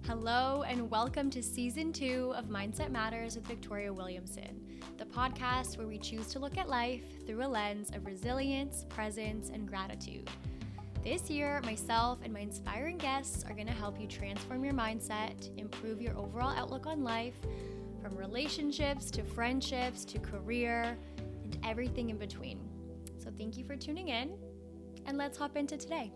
Hello and welcome to Season 2 of Mindset Matters with Victoria Williamson, the podcast where we choose to look at life through a lens of resilience, presence, and gratitude. This year, myself and my inspiring guests are going to help you transform your mindset, improve your overall outlook on life, from relationships to friendships to career, and everything in between. So thank you for tuning in, and let's hop into today.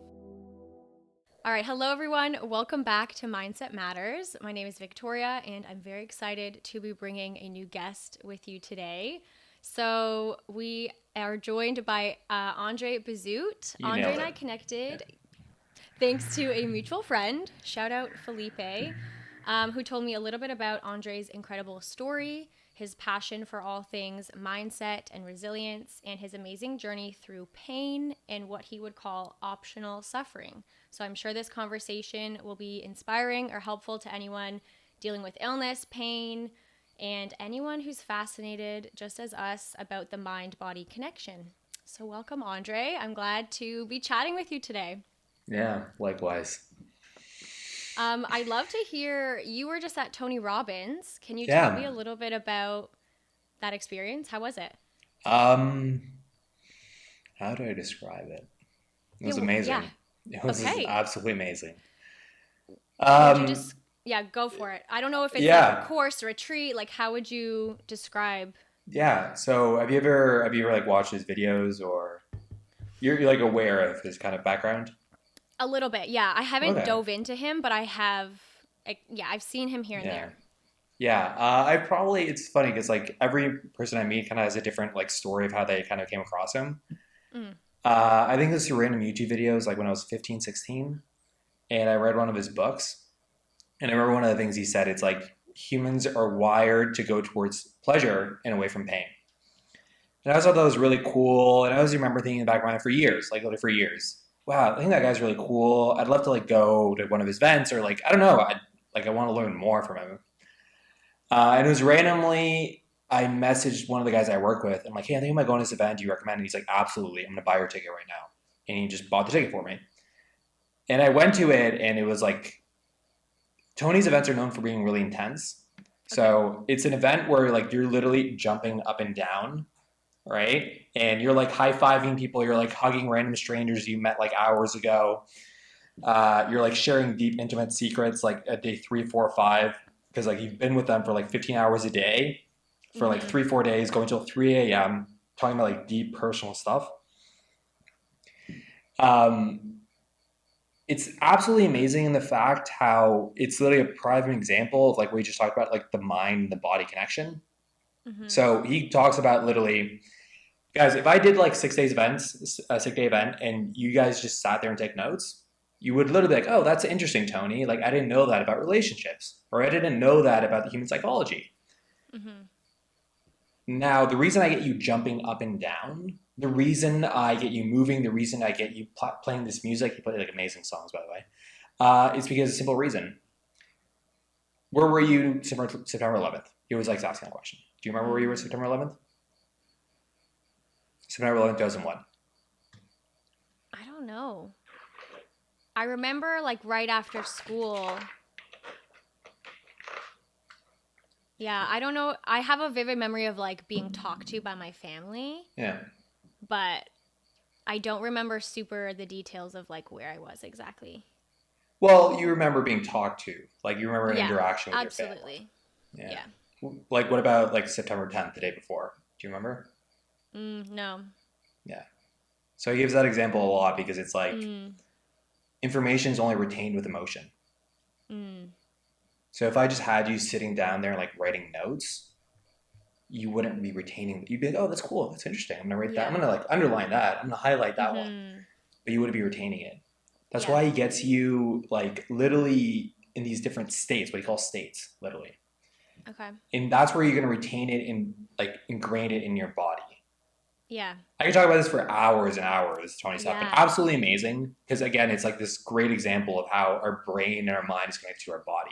All right, hello everyone. Welcome back to Mindset Matters. My name is Victoria, and I'm very excited to be bringing a new guest with you today. So we are joined by Andre Bouzout. Andre and I connected thanks to a mutual friend. Shout out Felipe, who told me a little bit about Andre's incredible story, his passion for all things mindset and resilience, and his amazing journey through pain and what he would call optional suffering. So I'm sure this conversation will be inspiring or helpful to anyone dealing with illness, pain, and anyone who's fascinated, just as us, about the mind-body connection. So welcome, Andre. I'm glad to be chatting with you today. Yeah, likewise. I'd love to hear, you were just at Tony Robbins. Can you tell me a little bit about that experience? How was it? How do I describe it? It was amazing. Yeah. It was absolutely amazing. Would you just, go for it. I don't know if it's like a course, retreat, like how would you describe? Yeah. So have you ever like watched his videos, or you're like aware of his kind of background? A little bit, yeah. I haven't dove into him, but I have, I've seen him here and there. Yeah. It's funny because like every person I meet kind of has a different like story of how they kind of came across him. I think this is random YouTube videos like when I was 15, 16, and I read one of his books. And I remember one of the things he said, it's like humans are wired to go towards pleasure and away from pain. And I always thought that was really cool. And I always remember thinking in the back of my mind for years, wow, I think that guy's really cool. I'd love to like go to one of his events, or like, I don't know, I want to learn more from him. And it was randomly, I messaged one of the guys I work with. I'm like, hey, I think I'm going to this event. Do you recommend it? He's like, absolutely. I'm going to buy your ticket right now. And he just bought the ticket for me. And I went to it, and it was like, Tony's events are known for being really intense. So it's an event where like you're literally jumping up and down, right? And you're like high-fiving people. You're like hugging random strangers you met like hours ago. You're like sharing deep, intimate secrets like at day 3, 4, 5, because like you've been with them for like 15 hours a day for like 3-4 days, going till 3 a.m., talking about like deep personal stuff. It's absolutely amazing in the fact how it's literally a prime example of like what we just talked about, like the mind and the body connection. So he talks about literally, guys, if I did like 6 days events, a 6-day event, and you guys just sat there and take notes, you would literally be like, oh, that's interesting, Tony. Like, I didn't know that about relationships, or I didn't know that about the human psychology. Now, the reason I get you jumping up and down, the reason I get you moving, the reason I get you playing this music, you play like amazing songs, by the way, is because of a simple reason. Where were you September 11th? He was like asking that question. Do you remember where you were September 11th? September 11th, 2001. I don't know. I remember like right after school. Yeah, I don't know. I have a vivid memory of like being talked to by my family. Yeah. But I don't remember super the details of like where I was exactly. Well, you remember being talked to. Like you remember an interaction with your family. Absolutely. Yeah. Like what about like September 10th, the day before? Do you remember? No. Yeah. So he gives that example a lot because it's like information is only retained with emotion. So if I just had you sitting down there like writing notes, you wouldn't be retaining. You'd be like, oh, that's cool. That's interesting. I'm going to write that. I'm going to like underline that. I'm going to highlight that one. But you wouldn't be retaining it. That's why he gets you like literally in these different states, what he calls states, literally. Okay. And that's where you're going to retain it and like ingrain it in your body. Yeah. I could talk about this for hours and hours, Tony stuff, but absolutely amazing. Because again, it's like this great example of how our brain and our mind is connected to our body.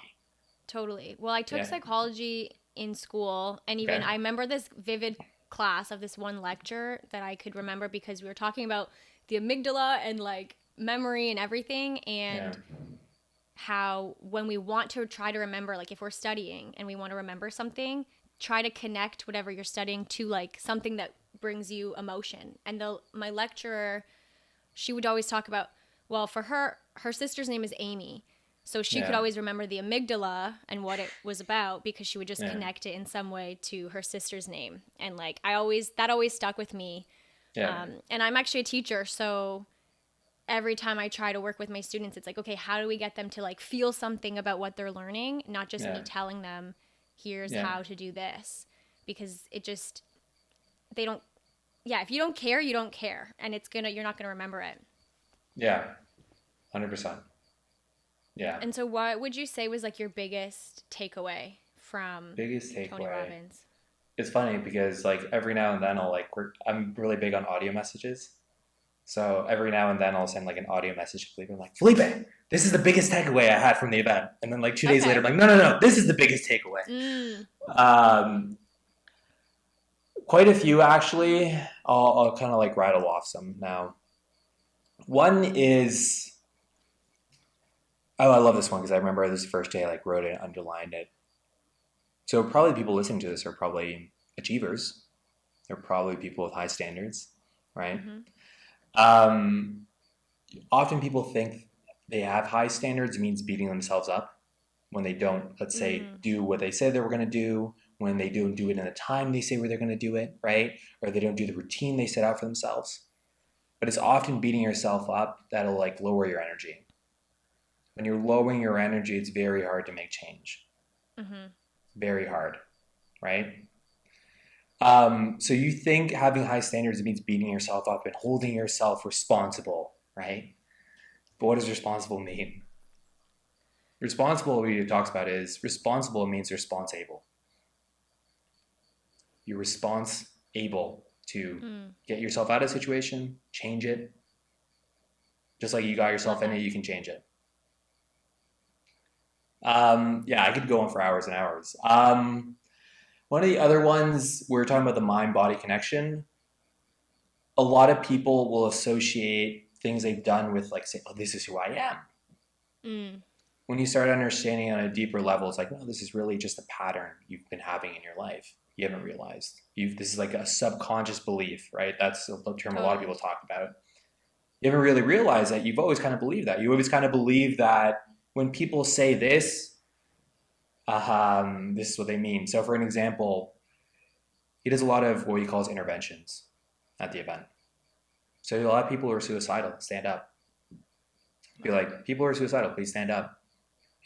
Totally. Well, I took psychology in school, and even I remember this vivid class of this one lecture that I could remember because we were talking about the amygdala and like memory and everything, and how when we want to try to remember, like if we're studying and we want to remember something, try to connect whatever you're studying to like something that brings you emotion. And my lecturer, she would always talk about, well, for her sister's name is Amy. So she could always remember the amygdala and what it was about because she would just connect it in some way to her sister's name. And like, that always stuck with me. Yeah. And I'm actually a teacher. So every time I try to work with my students, it's like, okay, how do we get them to like feel something about what they're learning? Not just me telling them, here's how to do this, because they don't, if you don't care, you don't care. And you're not going to remember it. Yeah. 100%. Yeah. And so what would you say was like your biggest takeaway from Tony Robbins? It's funny because like every now and then I'm really big on audio messages. So every now and then I'll send like an audio message to Felipe. I'm like, Felipe, this is the biggest takeaway I had from the event. And then like 2 days later, I'm like, no, this is the biggest takeaway. Quite a few actually. I'll kind of like rattle off some now. One is, I love this one because I remember this first day I like wrote it, underlined it. So probably people listening to this are probably achievers. They're probably people with high standards, right? Often people think they have high standards means beating themselves up when they don't, let's say, do what they said they were going to do, when they don't do it in the time they say where they're going to do it, right? Or they don't do the routine they set out for themselves. But it's often beating yourself up that'll like lower your energy. When you're lowering your energy, it's very hard to make change. Very hard, right? So you think having high standards means beating yourself up and holding yourself responsible, right? But what does responsible mean? Responsible, what he talks about is responsible means response-able. You're response-able to get yourself out of a situation, change it. Just like you got yourself in it, you can change it. I could go on for hours and hours. One of the other ones, we're talking about the mind-body connection. A lot of people will associate things they've done with like, say, oh, this is who I am. When you start understanding on a deeper level, it's like, no, this is really just a pattern you've been having in your life. You haven't realized. This is like a subconscious belief, right? That's the term a lot of people talk about. You haven't really realized that you've always kind of believed that. You always kind of believe that when people say this, this is what they mean. So for an example, he does a lot of what he calls interventions at the event. So a lot of people who are suicidal, stand up. Be like, people who are suicidal, please stand up.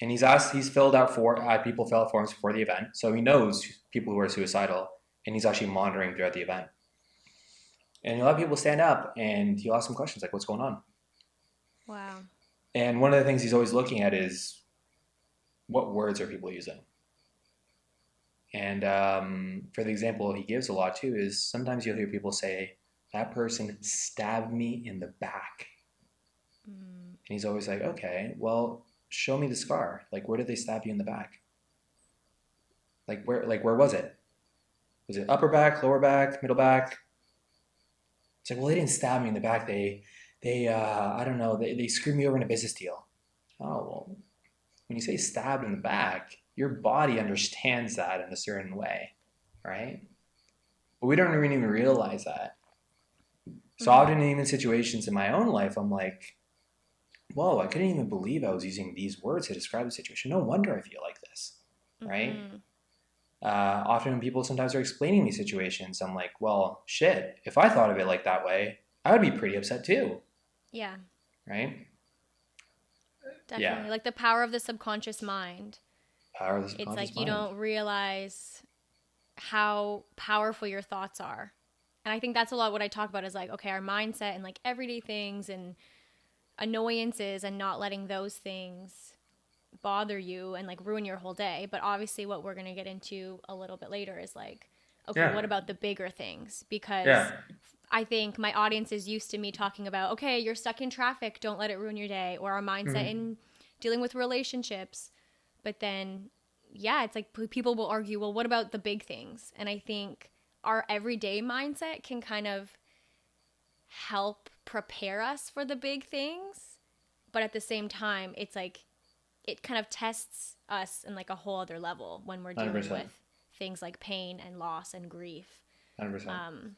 And he's filled out people fill out forms before the event. So he knows people who are suicidal, and he's actually monitoring throughout the event. And a lot of people stand up, and he'll ask them questions like, what's going on? Wow. And one of the things he's always looking at is, what words are people using? And for the example he gives a lot too is sometimes you'll hear people say, that person stabbed me in the back. And he's always like, okay, well, show me the scar. Like, where did they stab you in the back? Where was it? Was it upper back, lower back, middle back? It's like, well, they didn't stab me in the back. They I don't know, they screwed me over in a business deal. Oh, well, when you say stabbed in the back, your body understands that in a certain way, right? But we don't even realize that. So often in situations in my own life, I'm like, whoa, I couldn't even believe I was using these words to describe the situation. No wonder I feel like this, right? Often when people sometimes are explaining me situations, I'm like, well, shit, if I thought of it like that way, I would be pretty upset too. Yeah. Right? Definitely. Yeah. Like the power of the subconscious mind. Power of the subconscious mind. It's like you don't realize how powerful your thoughts are. And I think that's a lot what I talk about is like, okay, our mindset and like everyday things and annoyances and not letting those things bother you and like ruin your whole day. But obviously what we're going to get into a little bit later is like, okay, what about the bigger things? Because I think my audience is used to me talking about, okay, you're stuck in traffic, don't let it ruin your day, or our mindset in dealing with relationships. But then, it's like people will argue, well, what about the big things? And I think our everyday mindset can kind of help prepare us for the big things. But at the same time, it's like it kind of tests us in like a whole other level when we're dealing 100%. with things like pain and loss and grief. 100%.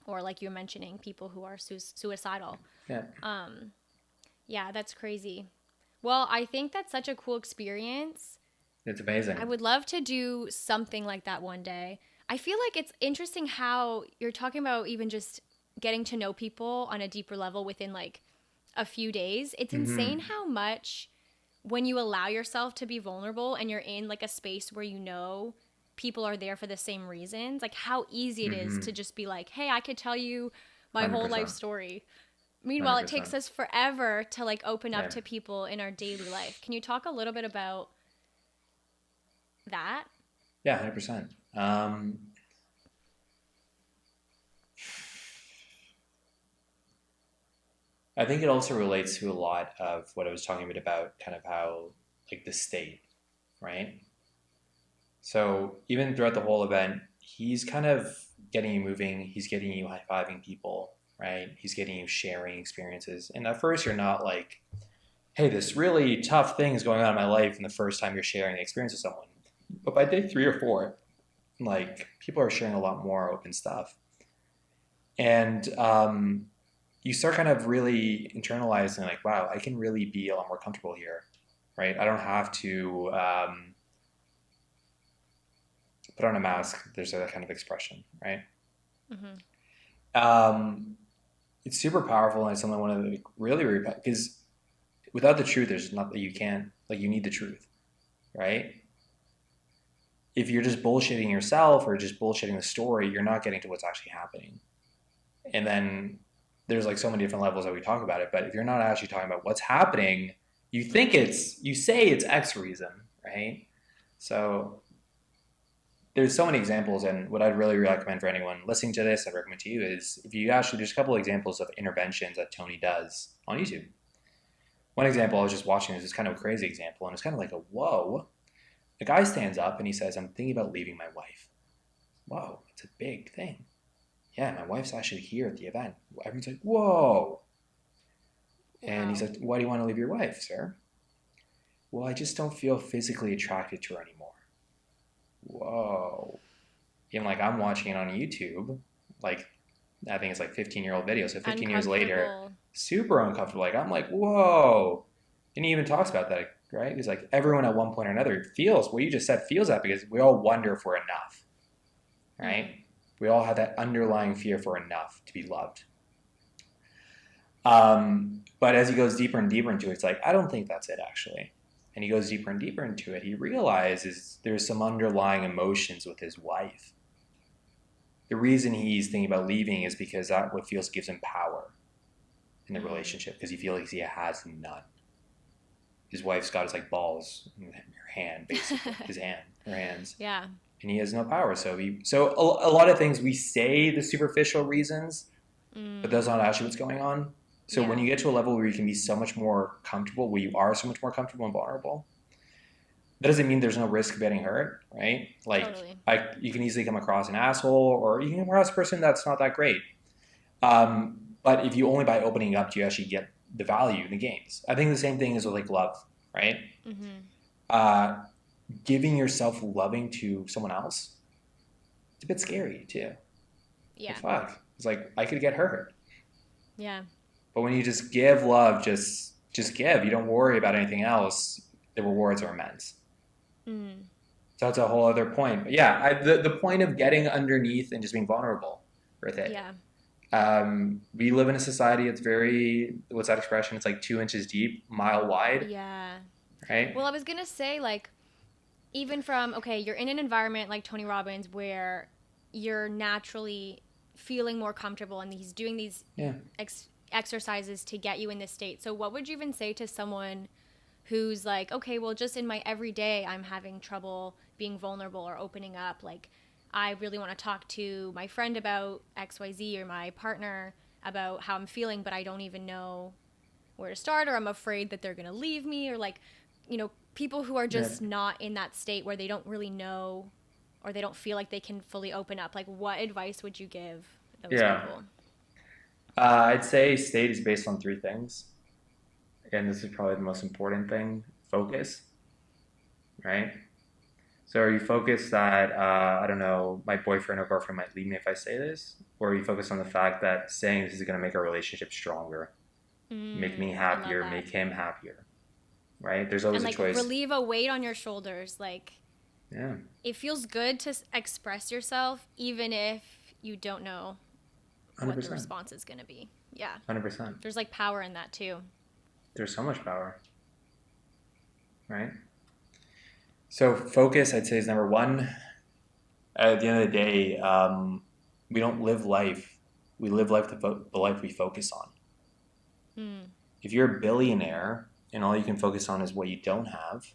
Or like you were mentioning, people who are suicidal. Yeah. Yeah, that's crazy. Well, I think that's such a cool experience. It's amazing. I would love to do something like that one day. I feel like it's interesting how you're talking about even just getting to know people on a deeper level within like a few days. It's insane how much when you allow yourself to be vulnerable and you're in like a space where you know people are there for the same reasons, like how easy it is to just be like, hey, I could tell you my whole 100%. life story. Meanwhile, it takes 100%. us forever to like open up Yeah. to people in our daily life. Can you talk a little bit about that? Yeah, 100%. I think it also relates to a lot of what I was talking about kind of how, like, the state, right? So even throughout the whole event, he's kind of getting you moving. He's getting you high-fiving people, right? He's getting you sharing experiences. And at first, you're not like, hey, this really tough thing is going on in my life, and the first time you're sharing the experience with someone. But by day 3 or 4, like, people are sharing a lot more open stuff. And you start kind of really internalizing, like, wow, I can really be a lot more comfortable here, right? I don't have to put on a mask. There's a kind of expression, right? It's super powerful, and it's something I want to really, because without the truth, there's nothing you can't, like, you need the truth, right? If you're just bullshitting yourself or just bullshitting the story, you're not getting to what's actually happening. And then there's like so many different levels that we talk about it, but if you're not actually talking about what's happening, you say it's X reason, right? So there's so many examples, and what I'd really recommend for anyone listening to this, I'd recommend to you is if you actually, there's a couple of examples of interventions that Tony does on YouTube. One example I was just watching is kind of a crazy example, and it's kind of like a whoa. A guy stands up and he says, I'm thinking about leaving my wife. Whoa, it's a big thing. Yeah, my wife's actually here at the event. Everyone's like, whoa. Wow. And he's like, why do you want to leave your wife, sir? Well, I just don't feel physically attracted to her anymore. Whoa. And like, I'm watching it on YouTube. Like, I think it's like 15-year-old video. So 15 years later, super uncomfortable. Like, I'm like, whoa. And he even talks about that, right? He's like, everyone at one point or another feels what you just said, feels that because we all wonder if we're enough, right? Mm-hmm. We all have that underlying fear for enough to be loved. But as he goes deeper and deeper into it, it's like, I don't think that's it, actually. And he goes deeper and deeper into it. He realizes there's some underlying emotions with his wife. The reason he's thinking about leaving is because that what feels gives him power in the relationship, because he feels like he has none. His wife's got his like balls in her hand, basically, her hands. Yeah. And he has no power. So a lot of things we say the superficial reasons, but that's not actually what's going on. So when you get to a level where you can be so much more comfortable, where you are so much more comfortable and vulnerable, that doesn't mean there's no risk of getting hurt, right? Like, totally. You can easily come across an asshole, or you can come across a person that's not that great. But if you only by opening up do you actually get the value, the gains. I think the same thing is with like love, right? Mm-hmm. Giving yourself loving to someone else, it's a bit scary too. Yeah. Like, fuck. It's like, I could get hurt. Yeah. But when you just give love, just give. You don't worry about anything else. The rewards are immense. Mm. So that's a whole other point. But yeah, the point of getting underneath and just being vulnerable with it. Yeah. We live in a society that's very, what's that expression? It's like 2 inches deep, mile wide. Yeah. Right? Well, I was going to say, like, even from, okay, you're in an environment like Tony Robbins where you're naturally feeling more comfortable and he's doing these exercises to get you in this state. So what would you even say to someone who's like, okay, well, just in my everyday, I'm having trouble being vulnerable or opening up. Like, I really want to talk to my friend about XYZ or my partner about how I'm feeling, but I don't even know where to start, or I'm afraid that they're going to leave me, or like, you know, people who are just not in that state where they don't really know or they don't feel like they can fully open up. Like, what advice would you give those people? I'd say state is based on 3 things. And this is probably the most important thing. focus, right? So are you focused that, I don't know, my boyfriend or girlfriend might leave me if I say this? Or are you focused on the fact that saying this is going to make our relationship stronger, make me I love happier, that. make him happier, right? There's always And a like choice. relieve a weight on your shoulders. Like, Yeah, it feels good to express yourself, even if you don't know what the 100%. response is going to be. Yeah. 100%. There's like power in that too. There's so much power, right? So focus, I'd say, is number one. At the end of the day, we don't live life. We live life the life we focus on. If you're a billionaire and all you can focus on is what you don't have,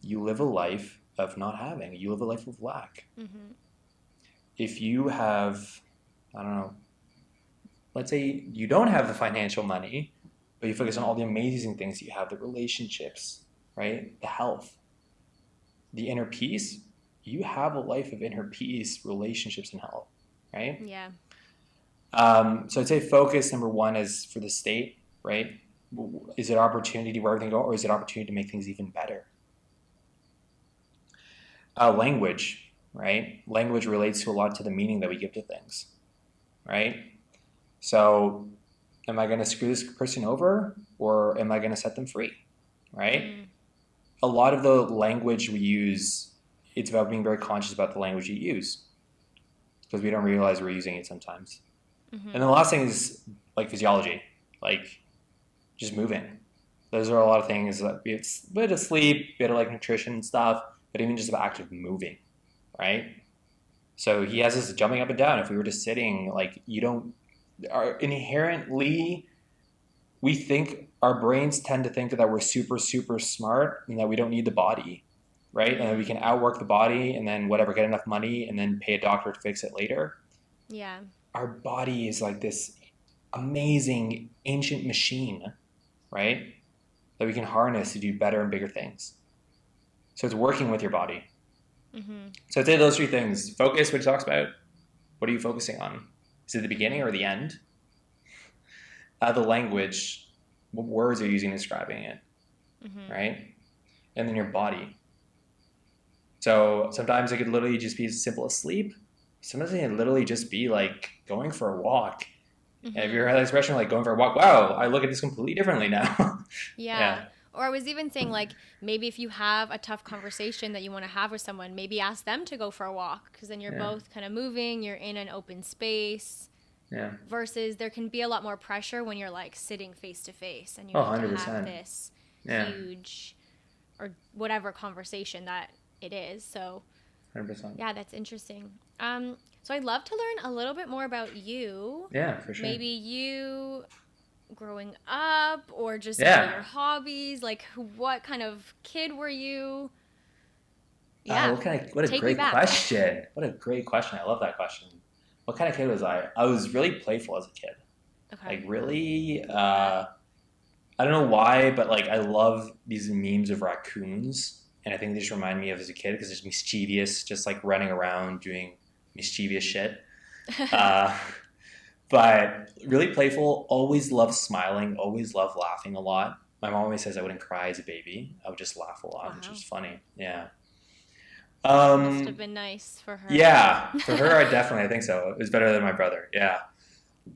you live a life of not having. You live a life of lack. If you have, I don't know, let's say you don't have the financial money, but you focus on all the amazing things you have, the relationships, right? The health, the inner peace, you have a life of inner peace, relationships, and health, right? Yeah. So I'd say focus, number one, is for the state, right? Is it opportunity where everything goes, or is it opportunity to make things even better? Language, right? Language relates to a lot to the meaning that we give to things, right? So am I going to screw this person over, or am I going to set them free, right? A lot of the language we use, it's about being very conscious about the language you use, because we don't realize we're using it sometimes. And the last thing is like physiology, like just moving. Those are a lot of things that it's a bit of sleep, a bit of like nutrition and stuff, but even just about active moving, right? So he has us jumping up and down. If we were just sitting, like inherently, we think our brains tend to think that we're super, super smart and that we don't need the body, right? And that we can outwork the body and then whatever, get enough money and then pay a doctor to fix it later. Yeah. Our body is like this amazing ancient machine, right? That we can harness to do better and bigger things. So it's working with your body. So I'd say those three things. Focus, which talks about what are you focusing on? Is it the beginning or the end? The language, what words are you using describing it, right? And then your body. So sometimes it could literally just be as simple as sleep. Sometimes it can literally just be like going for a walk. And if you heard that expression, like going for a walk, wow, I look at this completely differently now. Yeah. Or I was even saying, like, maybe if you have a tough conversation that you want to have with someone, maybe ask them to go for a walk, because then you're both kind of moving, you're in an open space. Yeah. Versus there can be a lot more pressure when you're like sitting face to face and you need to have this huge or whatever conversation that it is. So 100%. Yeah, that's interesting. So I'd love to learn a little bit more about you. Yeah, for sure. Maybe you growing up, or just your hobbies. Like, what kind of kid were you? Yeah. What a great question. What a great question. I love that question. What kind of kid was I? I was really playful as a kid. Okay. Like really, I don't know why, but like I love these memes of raccoons, and I think they just remind me of as a kid because it's mischievous, just like running around doing mischievous shit. But really playful. Always loved smiling. Always loved laughing a lot. My mom always says I wouldn't cry as a baby. I would just laugh a lot, which is funny. Yeah. Must have been nice for her. Yeah, for her, I think so. It was better than my brother. Yeah.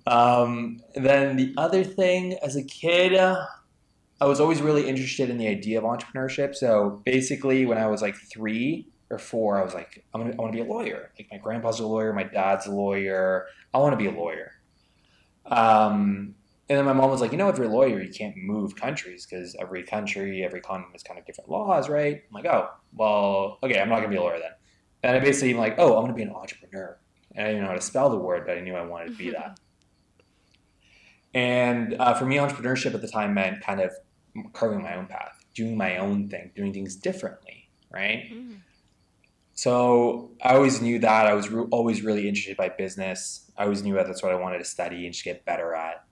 Then the other thing, as a kid, I was always really interested in the idea of entrepreneurship. So basically, when I was like 3 or 4, I was like, I want to be a lawyer. Like my grandpa's a lawyer, my dad's a lawyer. I want to be a lawyer. And then my mom was like, if you're a lawyer, you can't move countries because every country, every continent has kind of different laws, right? I'm like, oh, well, okay, I'm not going to be a lawyer then. And I basically am like, oh, I'm going to be an entrepreneur. And I didn't know how to spell the word, but I knew I wanted to be that. And for me, entrepreneurship at the time meant kind of carving my own path, doing my own thing, doing things differently, right? So I always knew that. I was always really interested by business. I always knew that that's what I wanted to study and just get better at.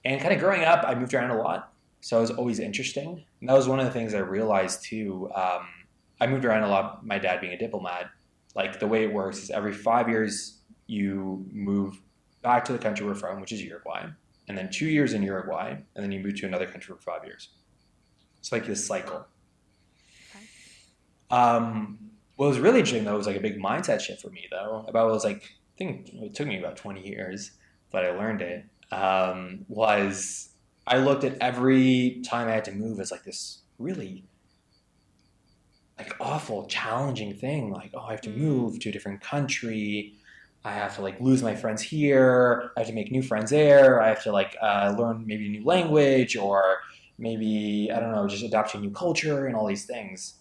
And kind of growing up, I moved around a lot. So it was always interesting. And that was one of the things I realized too. I moved around a lot, my dad being a diplomat. Like the way it works is every 5 years, you move back to the country we're from, which is Uruguay. And then 2 years in Uruguay. And then you move to another country for 5 years. It's like this cycle. Okay. What was really interesting though was like a big mindset shift for me though. About what was like, I think it took me about 20 years, but I learned it. Was I looked at every time I had to move as like this really like awful, challenging thing. Like, oh, I have to move to a different country. I have to like lose my friends here. I have to make new friends there. I have to like learn maybe a new language or maybe I don't know, just adapt to a new culture and all these things.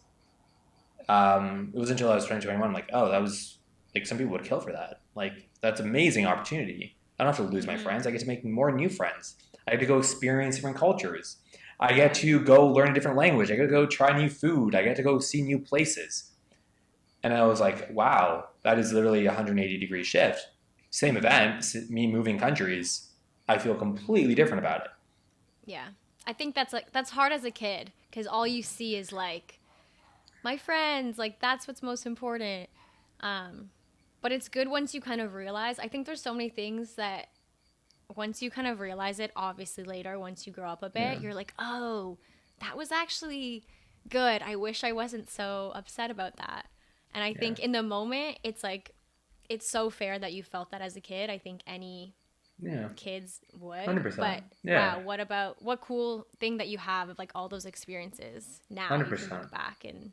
It was until I was 2021. I'm like, oh, that was like some people would kill for that. Like that's amazing opportunity. I don't have to lose my friends. I get to make more new friends. I get to go experience different cultures. I get to go learn a different language. I get to go try new food. I get to go see new places. And I was like, wow, that is literally a 180-degree shift. Same event, me moving countries. I feel completely different about it. Yeah. I think that's hard as a kid because all you see is like my friends, like that's what's most important. But it's good once you kind of realize. I think there's so many things that once you kind of realize it, obviously later, once you grow up a bit, you're like, oh, that was actually good. I wish I wasn't so upset about that. And I think in the moment, it's like, it's so fair that you felt that as a kid. I think any kids would. 100%. But wow, what cool thing that you have of like all those experiences now. 100%. You can look back. And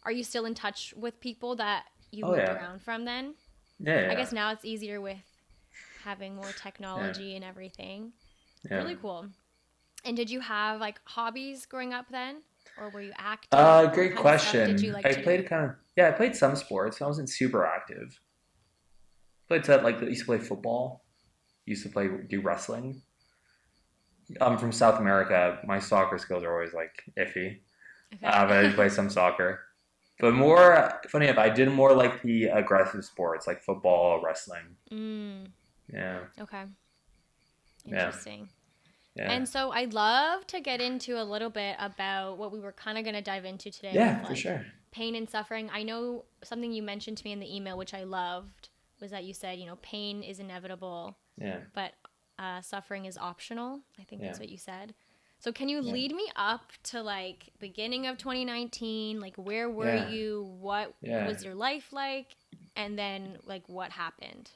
are you still in touch with people that you moved around from then? Yeah. I guess now it's easier with having more technology and everything. Really cool. And did you have like hobbies growing up then? Or were you active? Great question. Did you like I to played do? I played some sports. I wasn't super active. Used to play football. Used to do wrestling. I'm from South America. My soccer skills are always like iffy. Okay. But I did play some soccer. But more funny enough, I did more like the aggressive sports like football, wrestling. Yeah. Okay. Yeah. Interesting. Yeah. And so I'd love to get into a little bit about what we were kind of going to dive into today. Yeah, with, for sure. Pain and suffering. I know something you mentioned to me in the email, which I loved, was that you said, pain is inevitable. Yeah. But suffering is optional. I think that's what you said. So can you lead me up to like beginning of 2019? Like where were you? What was your life like? And then like what happened?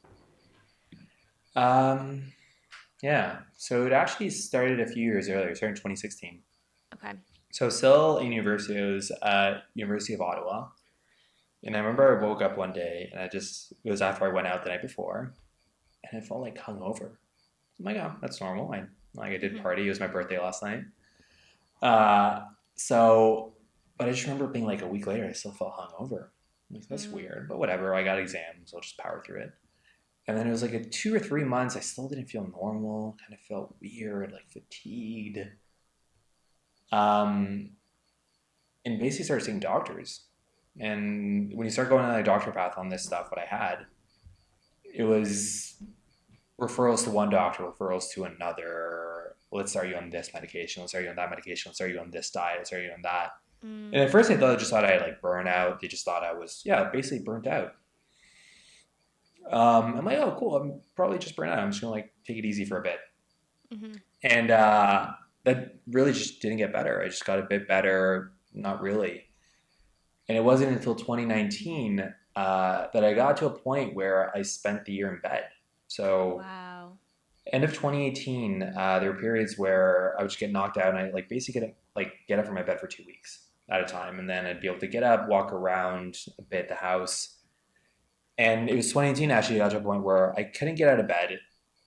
Yeah. So it actually started a few years earlier. It started in 2016. Okay. So still in university, it was University of Ottawa. And I remember I woke up one day and it was after I went out the night before and I felt like hungover. I'm like, oh, that's normal. I did party. It was my birthday last night. But I just remember being like a week later, I still felt hungover. I'm like, that's weird, but whatever. I got exams. I'll just power through it. And then it was like a 2 or 3 months. I still didn't feel normal. Kind of felt weird, like fatigued. And basically started seeing doctors. And when you start going on a doctor path on this stuff, what I had, it was referrals to one doctor, referrals to another. Let's start you on this medication. Let's start you on that medication. Let's start you on this diet. Let's start you on that. And at first they just thought I had like burnout. They just thought I was, basically burnt out. I'm like, oh, cool. I'm probably just burnt out. I'm just going to like take it easy for a bit. And that really just didn't get better. I just got a bit better. Not really. And it wasn't until 2019 that I got to a point where I spent the year in bed. So end of 2018, there were periods where I would just get knocked out and I like basically get up from my bed for 2 weeks at a time. And then I'd be able to get up, walk around a bit the house. And it was 2018 actually I got to a point where I couldn't get out of bed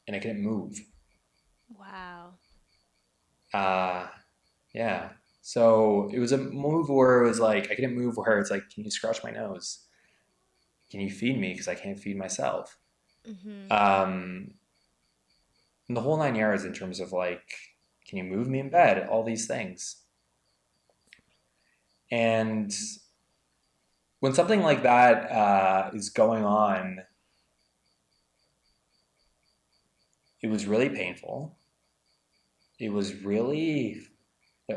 and I couldn't move. Wow. Yeah. So it was a move where it was like, I couldn't move where it's like, can you scratch my nose? Can you feed me? Because I can't feed myself. And the whole 9 yards in terms of like, can you move me in bed? All these things. And when something like that is going on, it was really painful. It was really,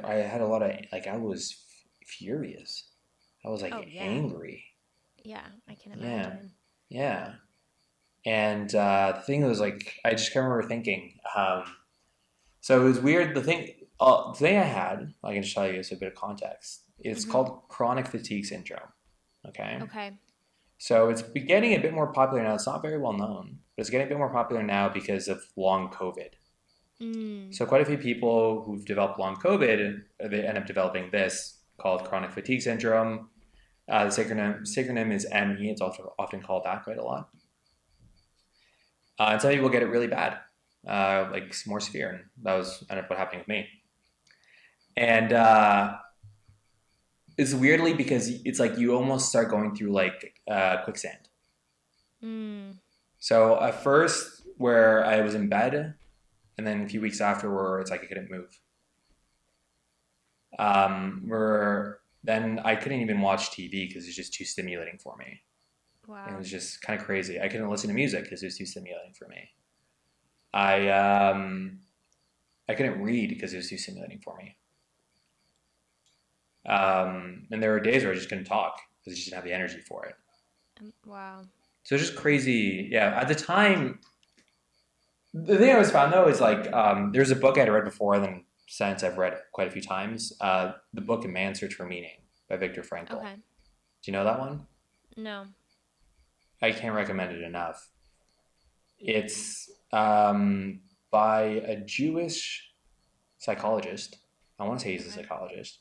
I had a lot of, like, I was furious. I was like angry. Yeah, I can imagine. Yeah. And the thing was like, I just can remember thinking, so it was weird. the thing I had, I can just tell you, is a bit of context. It's Mm-hmm. called chronic fatigue syndrome. Okay. Okay. So it's getting a bit more popular now. It's not very well known, but it's getting a bit more popular now because of long COVID. Mm. So quite a few people who've developed long COVID, they end up developing this called chronic fatigue syndrome. The acronym is ME. It's also often called that quite a lot. And some people get it really bad, like more severe. And that was ended up what happened with me. And it's weirdly because it's like you almost start going through like quicksand. Mm. So at first, where I was in bed, and then a few weeks after, where it's like I couldn't move. Where then I couldn't even watch TV because it's just too stimulating for me. Wow. And it was just kind of crazy. I couldn't listen to music because it was too stimulating for me. I couldn't read because it was too stimulating for me. And there were days where I just couldn't talk because I just didn't have the energy for it. Wow. So it's just crazy. Yeah, at the time, the thing I always found though is like there's a book I had read before, and then since I've read quite a few times. The book "A Man's Search for Meaning" by Viktor Frankl. Okay. Do you know that one? No. I can't recommend it enough. It's by a Jewish psychologist. I want to say he's a psychologist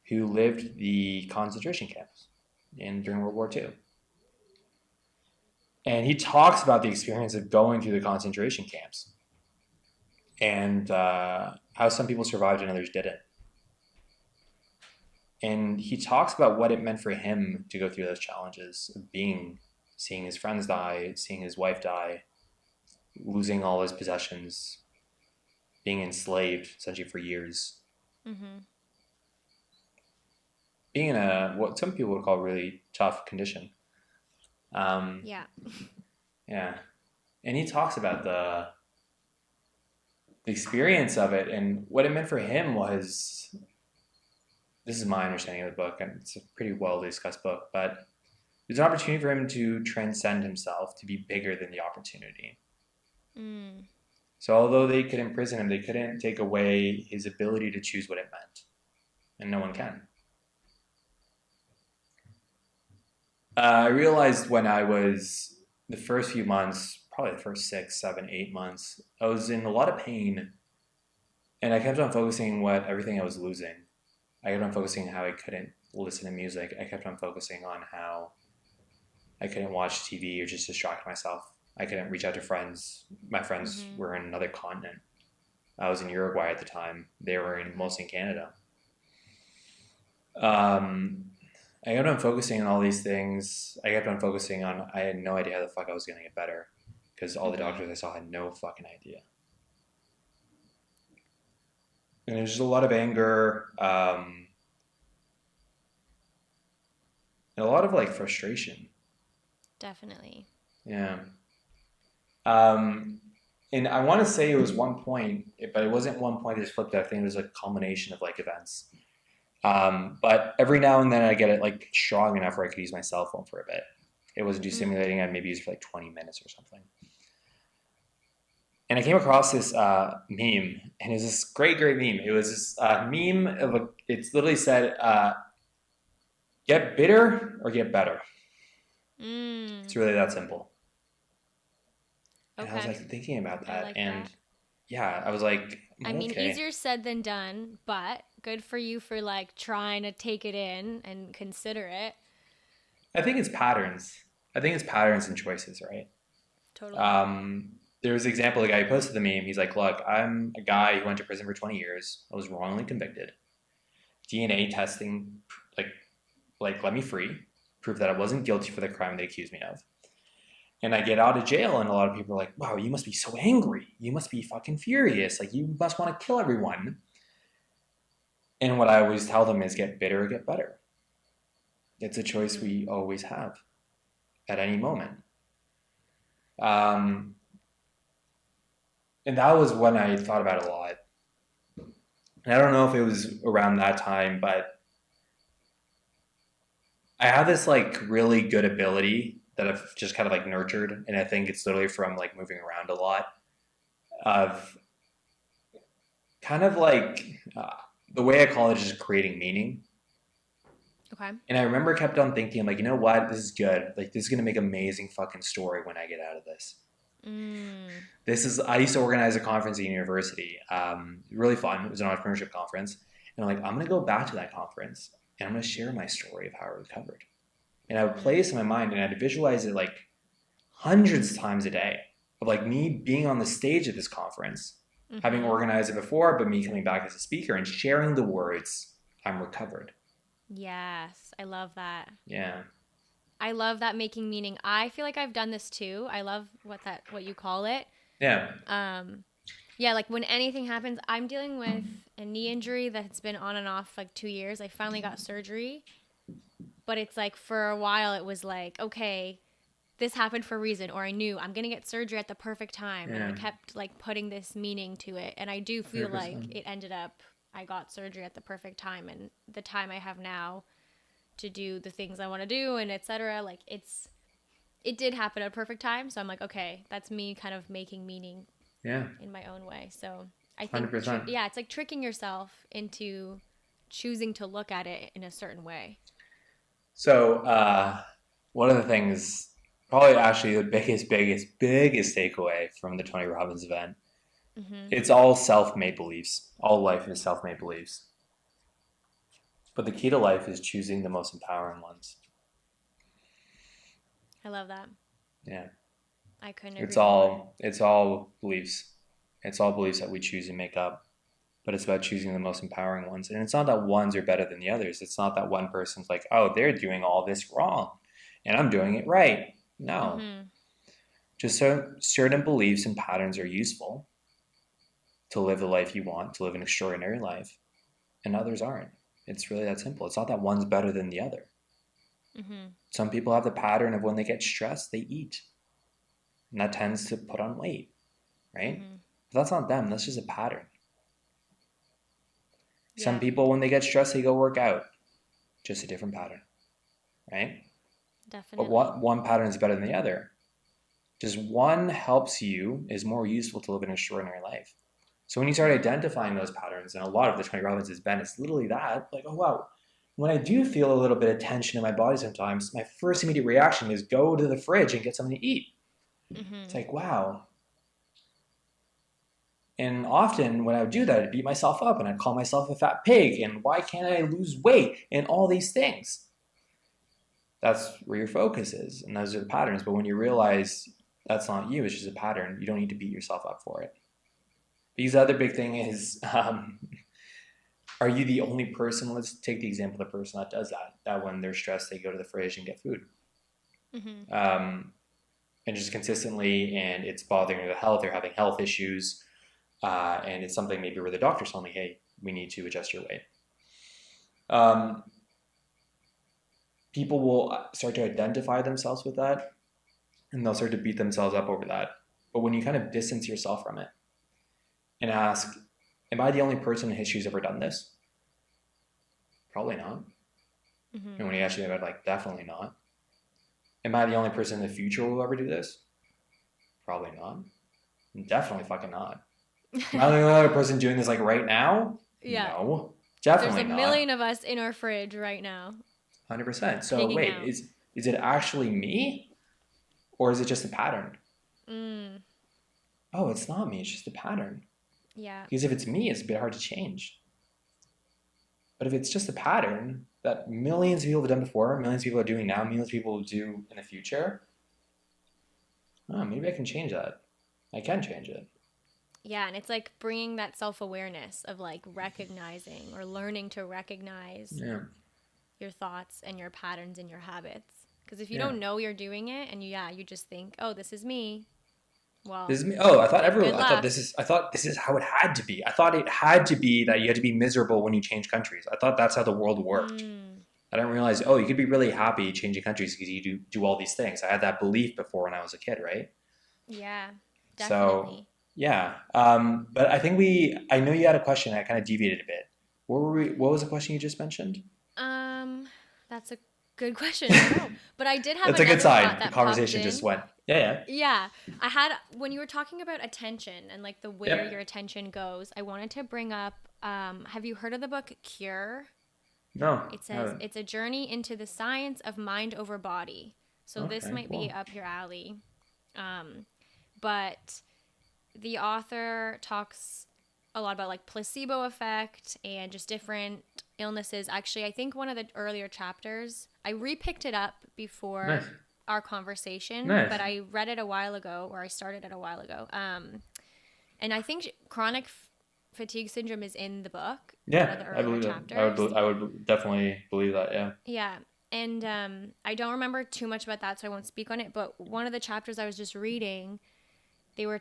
who lived the concentration camps during World War II. And he talks about the experience of going through the concentration camps and how some people survived and others didn't. And he talks about what it meant for him to go through those challenges of seeing his friends die, seeing his wife die, losing all his possessions, being enslaved essentially for years. Mm-hmm. Being in what some people would call a really tough condition. Yeah. Yeah. And he talks about the experience of it, and what it meant for him was, this is my understanding of the book, and it's a pretty well discussed book, but there's an opportunity for him to transcend himself, to be bigger than the opportunity. Mm. So although they could imprison him, they couldn't take away his ability to choose what it meant. And no one can. I realized when I was the first few months, probably the first 6, 7, 8 months, I was in a lot of pain, and I kept on focusing on everything I was losing. I kept on focusing on how I couldn't listen to music. I kept on focusing on how I couldn't watch TV or just distract myself. I couldn't reach out to friends. My friends were in another continent. I was in Uruguay at the time. They were mostly in Canada. I kept on focusing on all these things. I kept on focusing on, I had no idea how the fuck I was going to get better because all the doctors I saw had no fucking idea. And there's just a lot of anger, and a lot of like frustration. Definitely. Yeah. And I want to say it was one point, but it wasn't one point that just flipped out. I think it was a culmination of like events. But every now and then I get it like strong enough where I could use my cell phone for a bit. It wasn't too stimulating. I'd maybe use it for like 20 minutes or something. And I came across this meme, and it was this great meme. It was this meme of it's literally said, get bitter or get better. It's really that simple. Okay. And I was like thinking about that, like and that. Yeah, I was like, I mean, easier said than done, but good for you for like trying to take it in and consider it. I think it's patterns. I think it's patterns and choices, right? Totally. There was an example, the guy who posted the meme. He's like, look, I'm a guy who went to prison for 20 years. I was wrongly convicted. DNA testing, like let me free, prove that I wasn't guilty for the crime they accused me of. And I get out of jail, and a lot of people are like, wow, you must be so angry. You must be fucking furious. Like, you must want to kill everyone. And what I always tell them is get bitter or get better. It's a choice we always have at any moment. And that was when I thought about it a lot. And I don't know if it was around that time, but I have this like really good ability that I've just kind of like nurtured. And I think it's literally from like moving around a lot of kind of like the way I call it is just creating meaning. Okay. And I remember I kept on thinking, I'm like, you know what? This is good. Like, this is going to make an amazing fucking story when I get out of this. I used to organize a conference at university. Really fun. It was an entrepreneurship conference. And I'm like, I'm going to go back to that conference and I'm going to share my story of how I recovered. And I would play this in my mind and I'd visualize it like hundreds of times a day of like me being on the stage at this conference, having organized it before, but me coming back as a speaker and sharing the words, I'm recovered. Yes, I love that. Yeah. I love that making meaning. I feel like I've done this too. I love what you call it. Yeah. Yeah, like when anything happens, I'm dealing with a knee injury that's been on and off like 2 years. I finally got surgery, but it's like for a while it was like, okay, this happened for a reason, or I knew I'm going to get surgery at the perfect time. Yeah. And I kept like putting this meaning to it. And I do feel 100%. Like it ended up, I got surgery at the perfect time, and the time I have now to do the things I want to do and etc. Like it did happen at a perfect time. So I'm like, okay, that's me kind of making meaning in my own way. So I think, 100%. It's like tricking yourself into choosing to look at it in a certain way. So one of the things, probably actually the biggest takeaway from the Tony Robbins event, it's all self-made beliefs. All life is self-made beliefs. But the key to life is choosing the most empowering ones. I love that. Yeah. I couldn't agree more. It's all beliefs. It's all beliefs that we choose and make up. But it's about choosing the most empowering ones. And it's not that ones are better than the others. It's not that one person's like, oh, they're doing all this wrong and I'm doing it right. No. Just certain beliefs and patterns are useful to live the life you want, to live an extraordinary life, and others aren't. It's really that simple. It's not that one's better than the other. Some people have the pattern of when they get stressed, they eat. And that tends to put on weight, right? But that's not them. That's just a pattern. Yeah. Some people, when they get stressed, they go work out. Just a different pattern, right? Definitely. But one pattern is better than the other. Just one helps you, is more useful to live an extraordinary life. So when you start identifying those patterns, and a lot of the Tony Robbins has been, it's literally that, like, oh, wow. When I do feel a little bit of tension in my body sometimes, my first immediate reaction is go to the fridge and get something to eat. It's like, wow. And often when I would do that, I'd beat myself up and I'd call myself a fat pig and why can't I lose weight and all these things. That's where your focus is, and those are the patterns. But when you realize that's not you, it's just a pattern, you don't need to beat yourself up for it. Because the other big thing is, are you the only person? Let's take the example of the person that does that when they're stressed, they go to the fridge and get food. And just consistently, and it's bothering their health, they're having health issues, and it's something maybe where the doctor's telling me, hey, we need to adjust your weight. People will start to identify themselves with that, and they'll start to beat themselves up over that. But when you kind of distance yourself from it and ask, am I the only person in history who's ever done this? Probably not. And when you actually think about it, like, definitely not. Am I the only person in the future who will ever do this? Probably not. Definitely fucking not. Am I the only other person doing this like right now? Yeah. No. Definitely not. There's a million of us in our fridge right now. 100%. So wait, is it actually me? Or is it just a pattern? Oh, it's not me. It's just a pattern. Yeah. Because if it's me, it's a bit hard to change. But if it's just a pattern that millions of people have done before, millions of people are doing now, millions of people will do in the future, maybe I can change that. I can change it. Yeah, and it's like bringing that self-awareness of like recognizing or learning to recognize your thoughts and your patterns and your habits. Because if you don't know you're doing it and you just think, oh, this is me. Well, this is me. Oh, I thought this is how it had to be. I thought it had to be that you had to be miserable when you change countries. I thought that's how the world worked. I didn't realize, you could be really happy changing countries because you do all these things. I had that belief before when I was a kid, right? Yeah, definitely. So, yeah. But I think I know you had a question that kind of deviated a bit. What was the question you just mentioned? That's a Good question. I don't know. But I did have That's a another good thought sign. The that conversation popped in. just went. Yeah. Yeah. I had, when you were talking about attention and like the where Yep. your attention goes, I wanted to bring up, have you heard of the book Cure? No. It I says haven't. it's a journey into the science of mind over body. So this Okay. might be Cool. up your alley. But the author talks a lot about like placebo effect and just different illnesses. Actually, I think one of the earlier chapters, I repicked it up before Nice. our conversation, Nice. but I read it a while ago, or I started it a while ago. And I think chronic fatigue syndrome is in the book, one of Yeah, the I earlier believe that. chapters. I would definitely believe that. Yeah. Yeah. And I don't remember too much about that, so I won't speak on it. But one of the chapters I was just reading, they were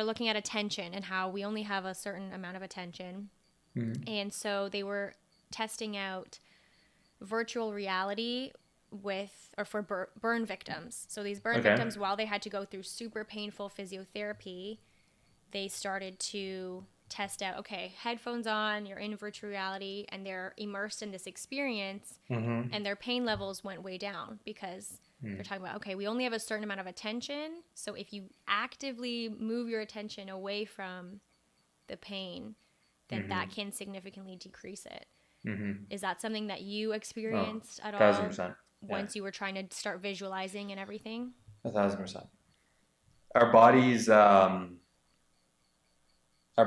looking at attention and how we only have a certain amount of attention. Mm-hmm. And so they were testing out virtual reality for burn victims. So these burn victims, while they had to go through super painful physiotherapy, they started to test out, okay, headphones on, you're in virtual reality, and they're immersed in this experience, and their pain levels went way down because they're talking about, okay, we only have a certain amount of attention, so if you actively move your attention away from the pain, then that can significantly decrease it. Is that something that you experienced at all 1,000%. once you were trying to start visualizing and everything? 1,000%. Our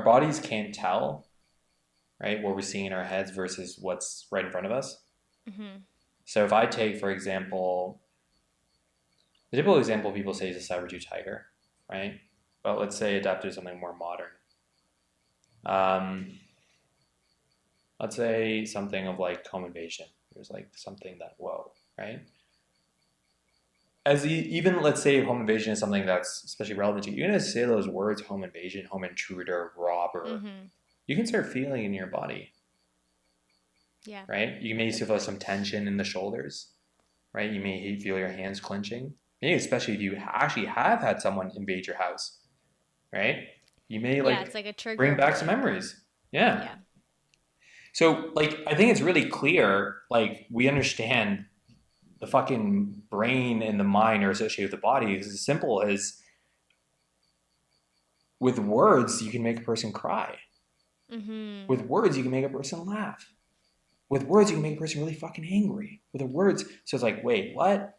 bodies can't tell, right, what we're seeing in our heads versus what's right in front of us. So if I take, for example, the typical example people say is a saber-tooth tiger, right? But let's say adapt to something more modern. Let's say something of like home invasion. There's like something that, whoa, right? Even let's say home invasion is something that's especially relevant to you. You're going to say those words, home invasion, home intruder, robber. You can start feeling in your body. Yeah. Right? You may feel some tension in the shoulders, right? You may feel your hands clenching. Maybe especially if you actually have had someone invade your house, right? You may it's like a trigger bring back some memories. Yeah. So like, I think it's really clear, like we understand the fucking brain and the mind are associated with the body. It's as simple as with words, you can make a person cry. With words, you can make a person laugh. With words, you can make a person really fucking angry. With the words, so it's like, wait, what?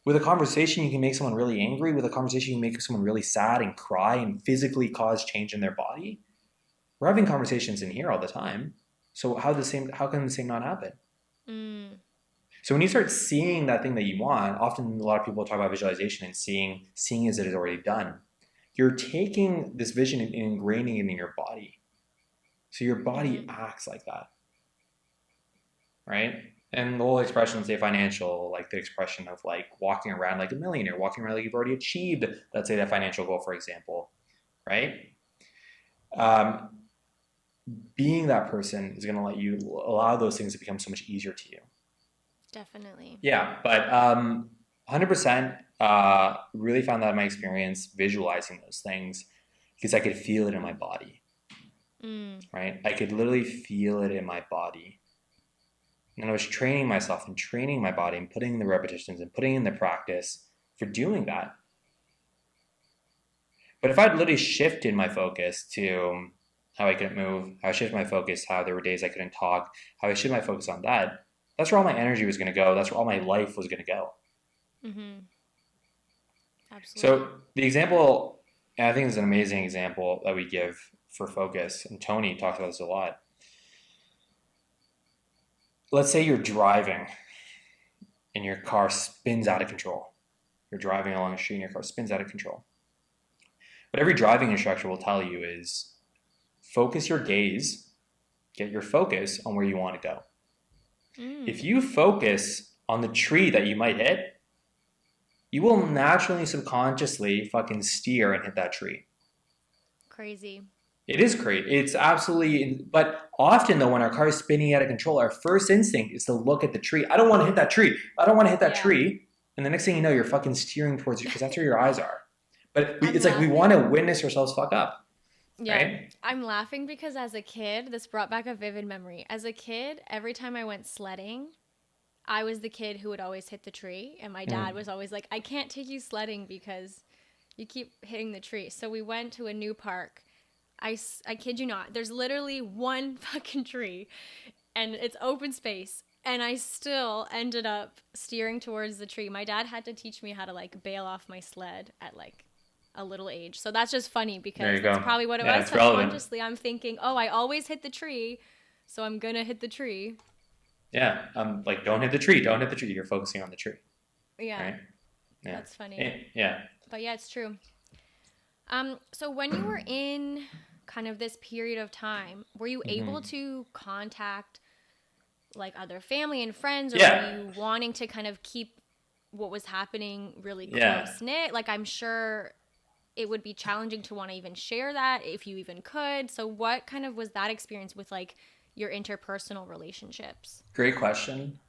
With a conversation, you can make someone really angry. With a conversation, you can make someone really sad and cry and physically cause change in their body. We're having conversations in here all the time. So how can the same not happen? So when you start seeing that thing that you want, often a lot of people talk about visualization and seeing as it is already done. You're taking this vision and ingraining it in your body. So your body acts like that. Right? And the whole expression, say financial, like the expression of like walking around like a millionaire, walking around like you've already achieved, let's say that financial goal, for example, right? Being that person is going to let you allow those things to become so much easier to you. Definitely. Yeah, but 100% really found that in my experience visualizing those things because I could feel it in my body, right? I could literally feel it in my body. And I was training myself and training my body and putting in the repetitions and putting in the practice for doing that. But if I'd literally shifted my focus to how I couldn't move, how I shifted my focus, how there were days I couldn't talk, how I shifted my focus on that, that's where all my energy was going to go. That's where all my life was going to go. Absolutely. So the example, and I think it's an amazing example that we give for focus, and Tony talks about this a lot. Let's say you're driving and your car spins out of control. You're driving along the street and your car spins out of control. What every driving instructor will tell you is focus your gaze, get your focus on where you want to go. If you focus on the tree that you might hit, you will naturally, subconsciously fucking steer and hit that tree. Crazy. It is crazy. It's absolutely, but often though, when our car is spinning out of control, our first instinct is to look at the tree. I don't want to hit that tree. I don't want to hit that tree. And the next thing you know, you're fucking steering towards it because that's where your eyes are. But it's like we want to witness ourselves fuck up. Yeah. Right? I'm laughing because as a kid, this brought back a vivid memory. As a kid, every time I went sledding, I was the kid who would always hit the tree. And my dad was always like, I can't take you sledding because you keep hitting the tree. So we went to a new park. I kid you not. There's literally one fucking tree and it's open space. And I still ended up steering towards the tree. My dad had to teach me how to like bail off my sled at like a little age. So that's just funny There because you that's go. probably what it Yeah, was. it's relevant. Subconsciously, I'm thinking, oh, I always hit the tree. So I'm going to hit the tree. Yeah. Like, don't hit the tree. Don't hit the tree. You're focusing on the tree. Yeah. Right? Yeah. That's funny. Yeah. But yeah, it's true. So when you were in kind of this period of time, were you able to contact like other family and friends, or were you wanting to kind of keep what was happening really close knit? Like, I'm sure it would be challenging to want to even share that if you even could. So what kind of was that experience with like your interpersonal relationships? Great question.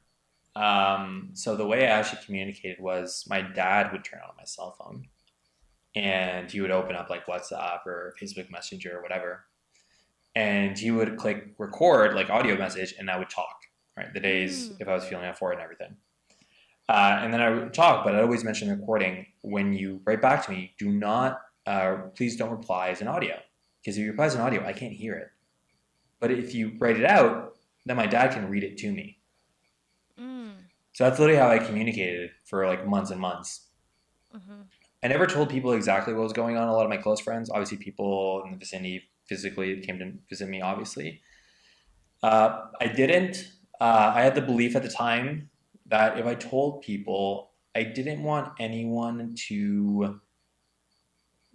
So the way I actually communicated was my dad would turn on my cell phone and he would open up like WhatsApp or Facebook Messenger or whatever. And he would click record like audio message and I would talk, right? The days if I was feeling up for it and everything. And then I would talk, but I always mention the recording. When you write back to me, do not, please don't reply as an audio. Because if you reply as an audio, I can't hear it. But if you write it out, then my dad can read it to me. So that's literally how I communicated for like months and months. I never told people exactly what was going on. A lot of my close friends, obviously people in the vicinity physically came to visit me, obviously. I didn't. I had the belief at the time that if I told people, I didn't want anyone to...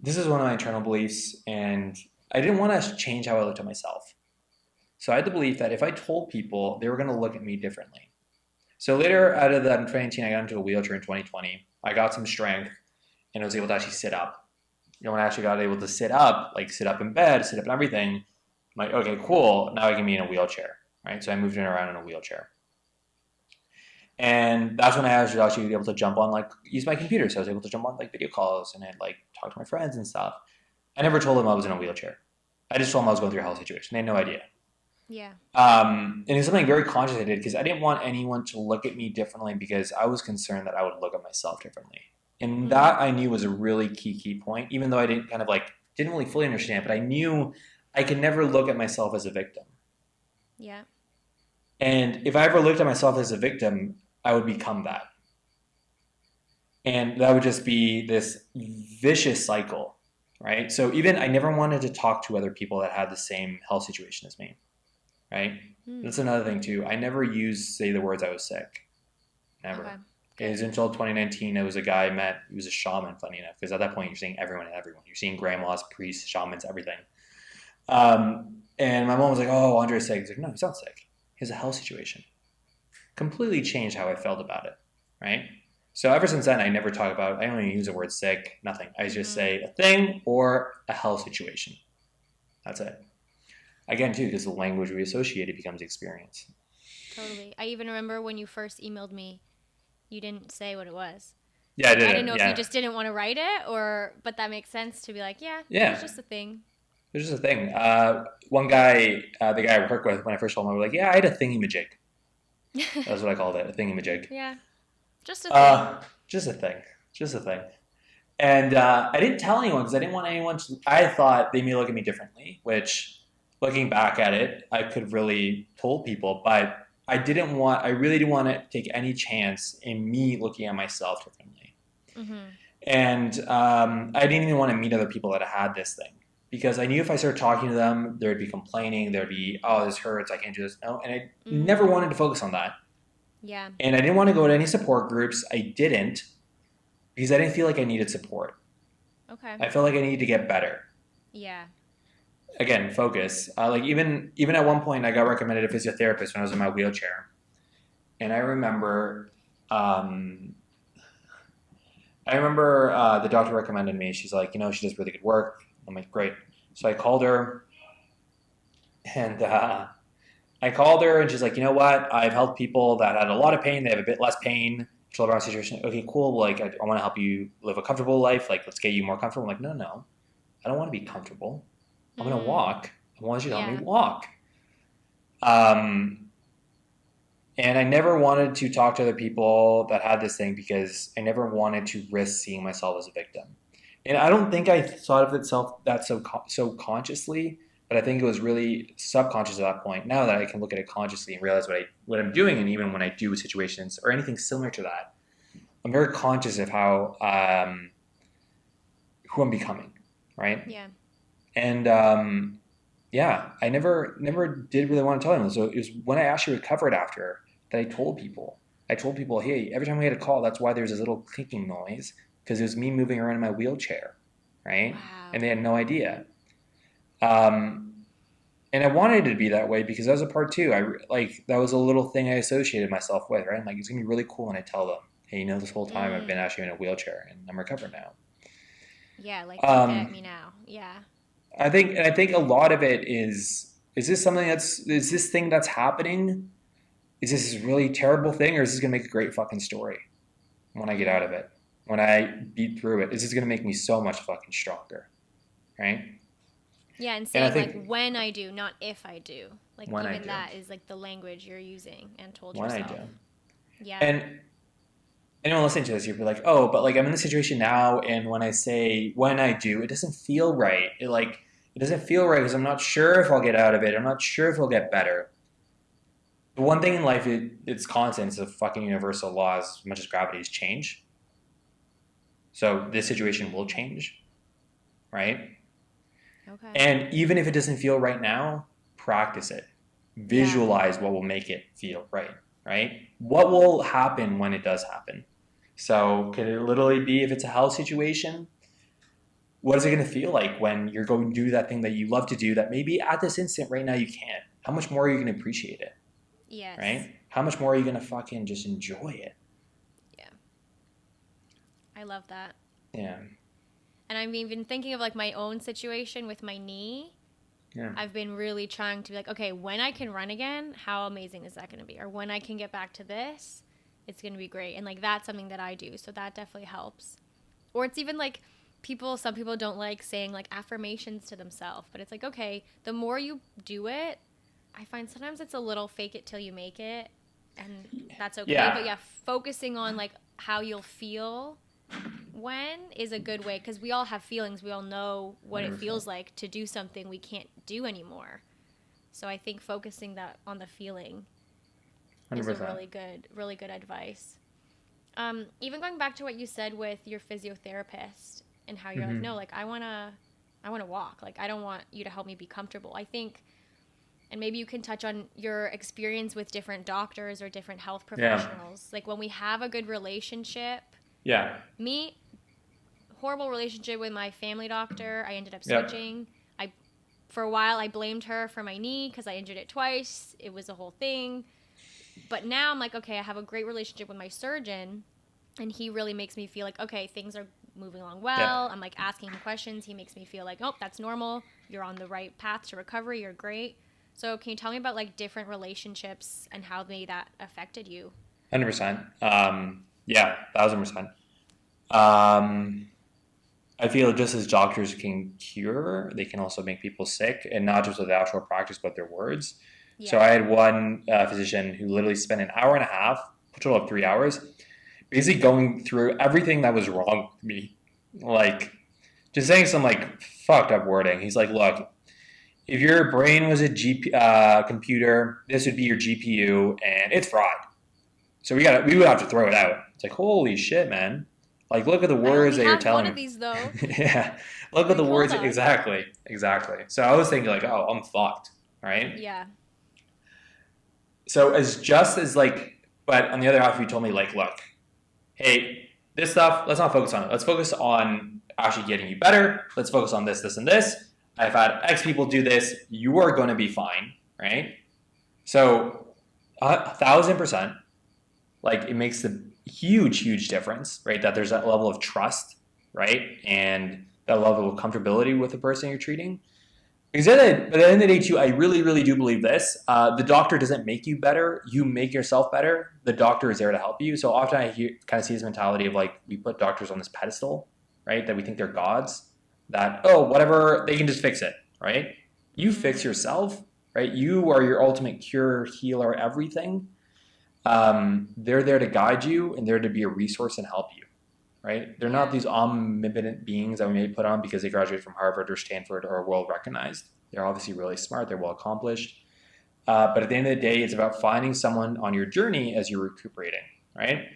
This is one of my internal beliefs, and I didn't want to change how I looked at myself. So I had the belief that if I told people, they were going to look at me differently. So later, out of that in 2019, I got into a wheelchair in 2020. I got some strength, and I was able to actually sit up. You know, when I actually got able to sit up, like sit up in bed, sit up in everything, I'm like, okay, cool, now I can be in a wheelchair, right? So I moved around in a wheelchair. And that's when I was actually able to jump on, like, use my computer. So I was able to jump on, like, video calls and, like, talk to my friends and stuff. I never told them I was in a wheelchair. I just told them I was going through a health situation. They had no idea. Yeah. And it's something very conscious I did because I didn't want anyone to look at me differently because I was concerned that I would look at myself differently. And that I knew was a really key point, even though I didn't didn't really fully understand, but I knew I could never look at myself as a victim. Yeah. And if I ever looked at myself as a victim, I would become that. And that would just be this vicious cycle, right? So even I never wanted to talk to other people that had the same health situation as me, right? That's another thing too. I never say the words I was sick. Never. Okay. It was until 2019, it was a guy I met. He was a shaman, funny enough, because at that point you're seeing everyone and everyone. You're seeing grandmas, priests, shamans, everything. And my mom was like, "Oh, Andre's sick." He's like, "No, he's not sick. He has a health situation." Completely changed how I felt about it, right? So ever since then, I never talk about, I don't even use the word sick, nothing. I just say a thing or a health situation. That's it. Again, too, because the language we associate, it becomes experience. Totally. I even remember when you first emailed me, you didn't say what it was. Yeah, I did. I didn't know if you just didn't want to write it, but that makes sense to be like, yeah, it's just a thing. It's just a thing. One guy, the guy I work with, when I first told him, I was like, yeah, I had a thingy-majig. That's what I called it, a thingy-majig. Yeah, just a thing. Just a thing. And I didn't tell anyone because I didn't want anyone to... I thought they may look at me differently, which, looking back at it, I could have really told people, but I really didn't want to take any chance in me looking at myself differently. And I didn't even want to meet other people that had this thing because I knew if I started talking to them, there'd be complaining, there'd be, oh, this hurts, I can't do this. No, and I never wanted to focus on that. Yeah. And I didn't want to go to any support groups. I didn't because I didn't feel like I needed support. Okay. I felt like I needed to get better. Yeah. Again, focus. Like even at one point, I got recommended a physiotherapist when I was in my wheelchair, and I remember the doctor recommended me. She's like, she does really good work. I'm like, great. So I called her, and she's like, you know what? I've helped people that had a lot of pain. They have a bit less pain. Chill around situation. Okay, cool. Like, I want to help you live a comfortable life. Like, let's get you more comfortable. I'm like, no. I don't want to be comfortable. I'm going to walk. I want you to help me Yeah. walk. And I never wanted to talk to other people that had this thing because I never wanted to risk seeing myself as a victim. And I don't think I thought of itself that so consciously, but I think it was really subconscious at that point. Now that I can look at it consciously and realize what I'm doing, and even when I do situations or anything similar to that, I'm very conscious of how who I'm becoming, right? Yeah. And I never did really want to tell them. So it was when I actually recovered after that I told people. I told people, hey, every time we had a call, that's why there's this little clinking noise, because it was me moving around in my wheelchair, right? Wow. And they had no idea. And I wanted it to be that way because that was a part too. That was a little thing I associated myself with, right? I'm like, it's gonna be really cool when I tell them, hey, this whole time I've been actually in a wheelchair and I'm recovered now. Yeah, like look at me now. Yeah. I think a lot of it is this thing that's happening? Is this a really terrible thing, or is this gonna make a great fucking story when I get out of it? When I beat through it, is this gonna make me so much fucking stronger? Right? Yeah, and saying like when I do, not if I do. Like even that is like the language you're using and told yourself. When I do. Yeah. And anyone listening to this, you'll be like, oh, but like I'm in this situation now, and when I say when I do, it doesn't feel right. It doesn't feel right because I'm not sure if I'll get out of it. I'm not sure if it'll get better. The one thing in life, it's constant. It's a fucking universal law as much as gravity is change. So this situation will change, right? Okay. And even if it doesn't feel right now, practice it. Visualize what will make it feel right, right? What will happen when it does happen? So could it literally be, if it's a health situation, what is it going to feel like when you're going to do that thing that you love to do that maybe at this instant right now you can't? How much more are you going to appreciate it? Yes. Right? How much more are you going to fucking just enjoy it? Yeah. I love that. Yeah. And I've been thinking of like my own situation with my knee. Yeah. I've been really trying to be like, okay, when I can run again, how amazing is that going to be? Or when I can get back to this, it's going to be great. And like that's something that I do. So that definitely helps. Or it's even like some people don't like saying like affirmations to themselves. But it's like, okay, the more you do it, I find sometimes it's a little fake it till you make it. And that's okay. Yeah. But yeah, focusing on like how you'll feel when is a good way, because we all have feelings. We all know what 100%. It feels like to do something we can't do anymore. So I think focusing that on the feeling 100%. Is a really good advice. Even going back to what you said with your physiotherapist and how you're like, no, like I want to walk. Like I don't want you to help me be comfortable. I think, and maybe you can touch on your experience with different doctors or different health professionals. Yeah. Like when we have a good relationship. Yeah. Me, horrible relationship with my family doctor. I ended up switching. Yep. For a while, I blamed her for my knee because I injured it twice. It was a whole thing. But now I'm like, okay, I have a great relationship with my surgeon, and he really makes me feel like, okay, things are moving along well. Yeah. I'm like asking him questions. He makes me feel like, oh, that's normal. You're on the right path to recovery. You're great. So can you tell me about like different relationships and how that affected you? 100%. Yeah, 1,000%. I feel just as doctors can cure, they can also make people sick, and not just with actual practice, but their words. Yeah. So I had one physician who literally spent an hour and a half, a total of 3 hours, basically going through everything that was wrong with me. Like, just saying some like fucked up wording. He's like, look, if your brain was a computer, this would be your GPU, and it's fried. So we would have to throw it out. It's like, holy shit, man. Like, look at the words that you're telling me. I only have one of these, though. Yeah. Look at the words. Exactly. So I was thinking, like, oh, I'm fucked, right? Yeah. So but on the other half, you told me, like, look, hey, this stuff, let's not focus on it. Let's focus on actually getting you better. Let's focus on this, this, and this. I've had X people do this. You are going to be fine, right? So 1,000%. Like, it makes a huge difference, right? That there's that level of trust, right? And that level of comfortability with the person you're treating. Because at the end of the day, too, I really do believe this. The doctor doesn't make you better. You make yourself better. The doctor is there to help you. So often I kind of see this mentality of like, we put doctors on this pedestal, right? That we think they're gods. That, oh, whatever, they can just fix it, right? You fix yourself, right? You are your ultimate cure, healer, everything. They're there to guide you and they're to be a resource and help you, right? They're not these omnipotent beings that we may put on because they graduated from Harvard or Stanford or are well recognized. They're obviously really smart. They're well accomplished. But at the end of the day, it's about finding someone on your journey as you're recuperating, right?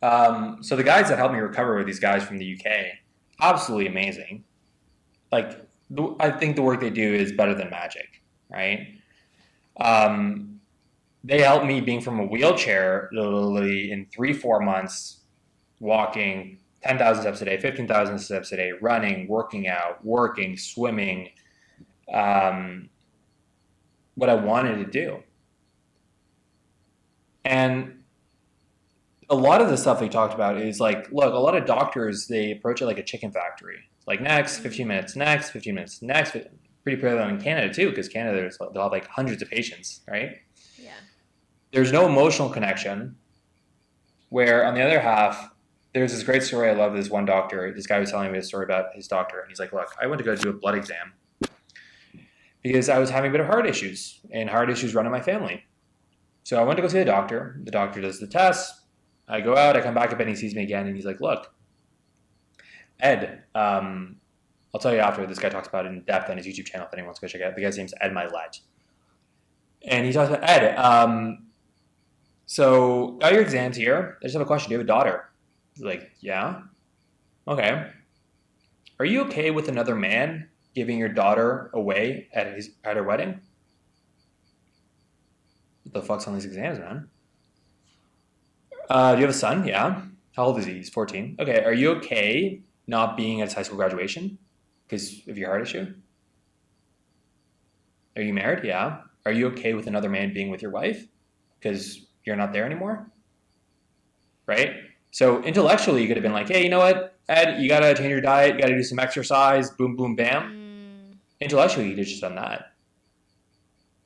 So the guys that helped me recover were these guys from the UK. Absolutely amazing. Like, I think the work they do is better than magic, right? They helped me being from a wheelchair literally in 3-4 months, walking 10,000 steps a day, 15,000 steps a day, running, working out, working, swimming, what I wanted to do. And a lot of the stuff they talked about is like, look, a lot of doctors, they approach it like a chicken factory. Like next, 15 minutes, next, 15 minutes, next. Pretty prevalent in Canada too, because Canada, they'll have like hundreds of patients, right? Yeah. There's no emotional connection. Where on the other half, there's this great story. I love this one doctor. This guy was telling me a story about his doctor. And he's like, look, I went to go do a blood exam because I was having a bit of heart issues, and heart issues run in my family. So I went to go see the doctor. The doctor does the test. I go out, I come back up, and he sees me again, and he's like, look, Ed, I'll tell you after. This guy talks about it in depth on his YouTube channel if anyone wants to go check it out. The guy's name's Ed Milet. And he talks about, Ed, so got your exams here. I just have a question. Do you have a daughter? He's like, yeah. Okay. Are you okay with another man giving your daughter away at her wedding? What the fuck's on these exams, man? Do you have a son? Yeah. How old is he? He's 14. Okay. Are you okay not being at his high school graduation because of your heart issue? Are you married? Yeah. Are you okay with another man being with your wife because you're not there anymore? Right? So intellectually, you could have been like, hey, you know what, Ed, you got to change your diet. You got to do some exercise. Boom, boom, bam. Intellectually, you could have just done that.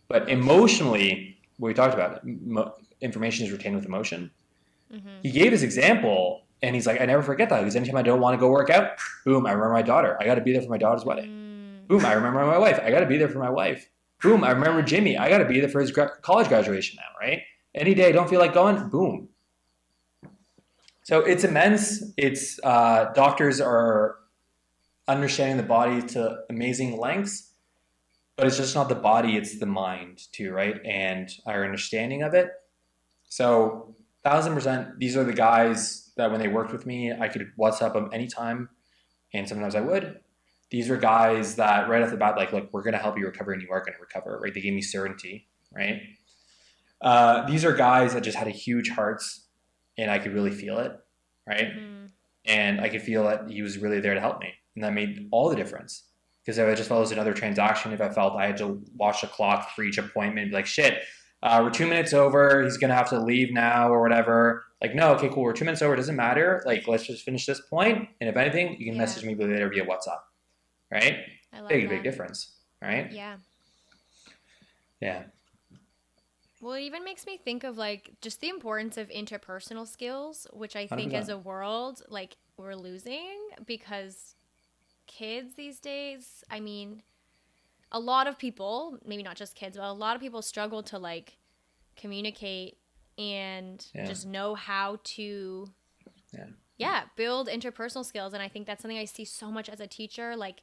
But emotionally, what we talked about, information is retained with emotion. Mm-hmm. He gave his example, and he's like, I never forget that because anytime I don't want to go work out, boom, I remember my daughter. I got to be there for my daughter's wedding. Boom, I remember my wife. I got to be there for my wife. Boom, I remember Jimmy. I got to be there for his college graduation now, right? Any day I don't feel like going, boom. So it's immense. It's doctors are understanding the body to amazing lengths, but it's just not the body, it's the mind too, right? And our understanding of it. So 1,000%, these are the guys that when they worked with me, I could WhatsApp them anytime, and sometimes I would. These are guys that right off the bat, like, look, we're going to help you recover and you are going to recover, right? They gave me certainty, right? These are guys that just had a huge hearts and I could really feel it, right? Mm-hmm. And I could feel that he was really there to help me. And that made all the difference. Because if I just felt it was another transaction, if I felt I had to watch the clock for each appointment, be like, shit, we're 2 minutes over, he's going to have to leave now or whatever. Like, no, okay, cool, we're 2 minutes over, it doesn't matter. Like, let's just finish this point. And if anything, you can message me later via WhatsApp. Right? I love big difference. Right? Yeah. Yeah. Well, it even makes me think of like just the importance of interpersonal skills, which I think 100%. As a world, like we're losing because kids these days, I mean, a lot of people, maybe not just kids, but a lot of people struggle to like communicate and just know how to build interpersonal skills. And I think that's something I see so much as a teacher. Like,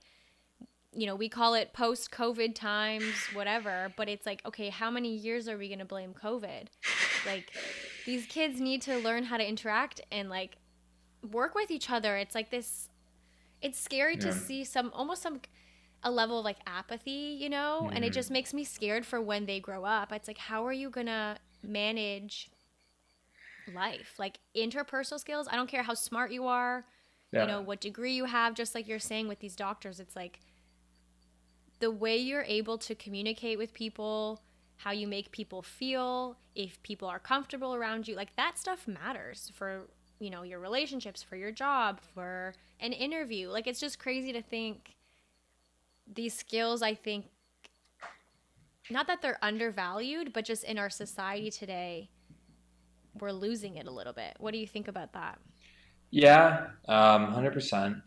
you know, we call it post-COVID times, whatever, but it's like, okay, how many years are we going to blame COVID? Like, these kids need to learn how to interact and like work with each other. It's like this, it's scary to see a level of like apathy, you know, and it just makes me scared for when they grow up. It's like, how are you going to manage life? Like interpersonal skills, I don't care how smart you are, you know, what degree you have, just like you're saying with these doctors, it's like the way you're able to communicate with people, how you make people feel, if people are comfortable around you, like that stuff matters for, you know, your relationships, for your job, for an interview. Like it's just crazy to think these skills, I think, not that they're undervalued, but just in our society today, we're losing it a little bit. What do you think about that? Yeah, 100%.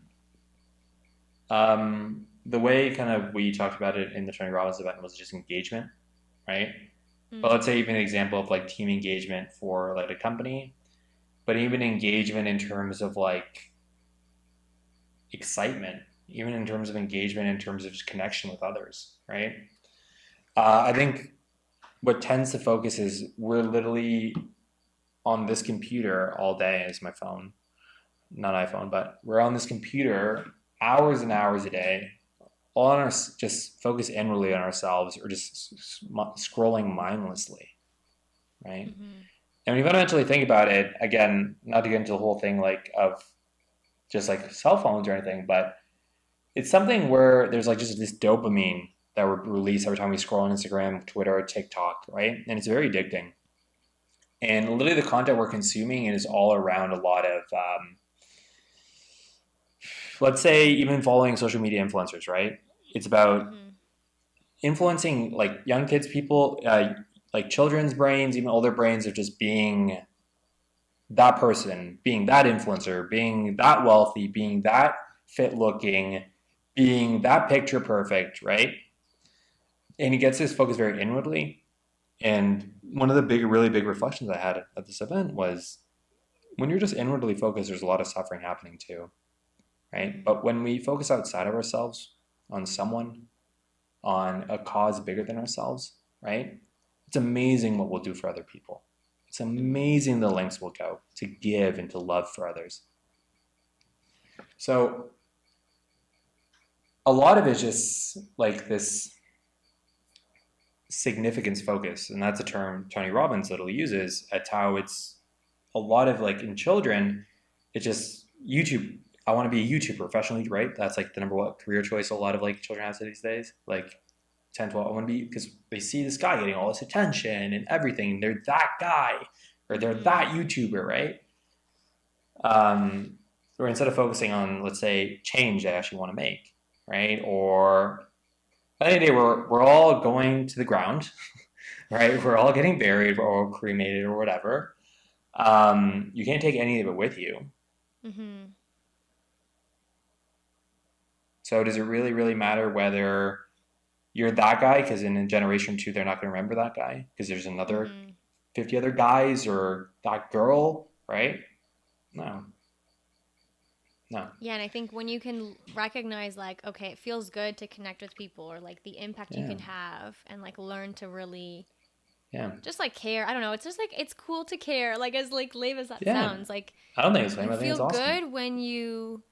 the way kind of we talked about it in the Tony Robbins event was just engagement, right? But Mm. let's say even an example of like team engagement for like a company, but even engagement in terms of like excitement, even in terms of engagement in terms of just connection with others, right? I think what tends to focus is we're literally on this computer all day. Is my phone, not iPhone, but we're on this computer hours and hours a day, all on our just focus inwardly on ourselves, or just scrolling mindlessly, right? Mm-hmm. And when you fundamentally think about it, again, not to get into the whole thing like of just like cell phones or anything, but it's something where there's like just this dopamine that we release every time we scroll on Instagram, Twitter, TikTok, right? And it's very addicting. And literally the content we're consuming is all around a lot of, let's say, even following social media influencers, right? It's about Mm-hmm. influencing like young kids, people, like children's brains, even older brains of just being that person, being that influencer, being that wealthy, being that fit looking, being that picture perfect, right? And he gets his focus very inwardly. And one of the really big reflections I had at this event was when you're just inwardly focused, there's a lot of suffering happening too, right? Mm-hmm. But when we focus outside of ourselves on someone, on a cause bigger than ourselves, right? It's amazing what we'll do for other people. It's amazing the lengths we'll go to give and to love for others. So a lot of it's just like this significance focus, and that's a term Tony Robbins literally uses. At how it's a lot of like in children, it's just YouTube. I want to be a YouTuber professionally, right? That's like the number one career choice a lot of like children have these days. Like 10, 12, I want to be, because they see this guy getting all this attention and everything. They're that guy, or they're Mm-hmm. that YouTuber, right? Or instead of focusing on, let's say, change they actually want to make, right? Or at the end of the day, we're all going to the ground, right? We're all getting buried or cremated or whatever. You can't take any of it with you. Mm-hmm. So does it really, really matter whether you're that guy? Because in a generation or two, they're not going to remember that guy because there's another Mm-hmm. 50 other guys, or that girl, right? No, no. Yeah, and I think when you can recognize, like, okay, it feels good to connect with people, or like the impact you Yeah, can have, and like learn to really yeah, just like care. I don't know. It's just like it's cool to care. Like as like lame as that yeah. sounds, like I don't think it's lame. you I think it's feel awesome. good when you,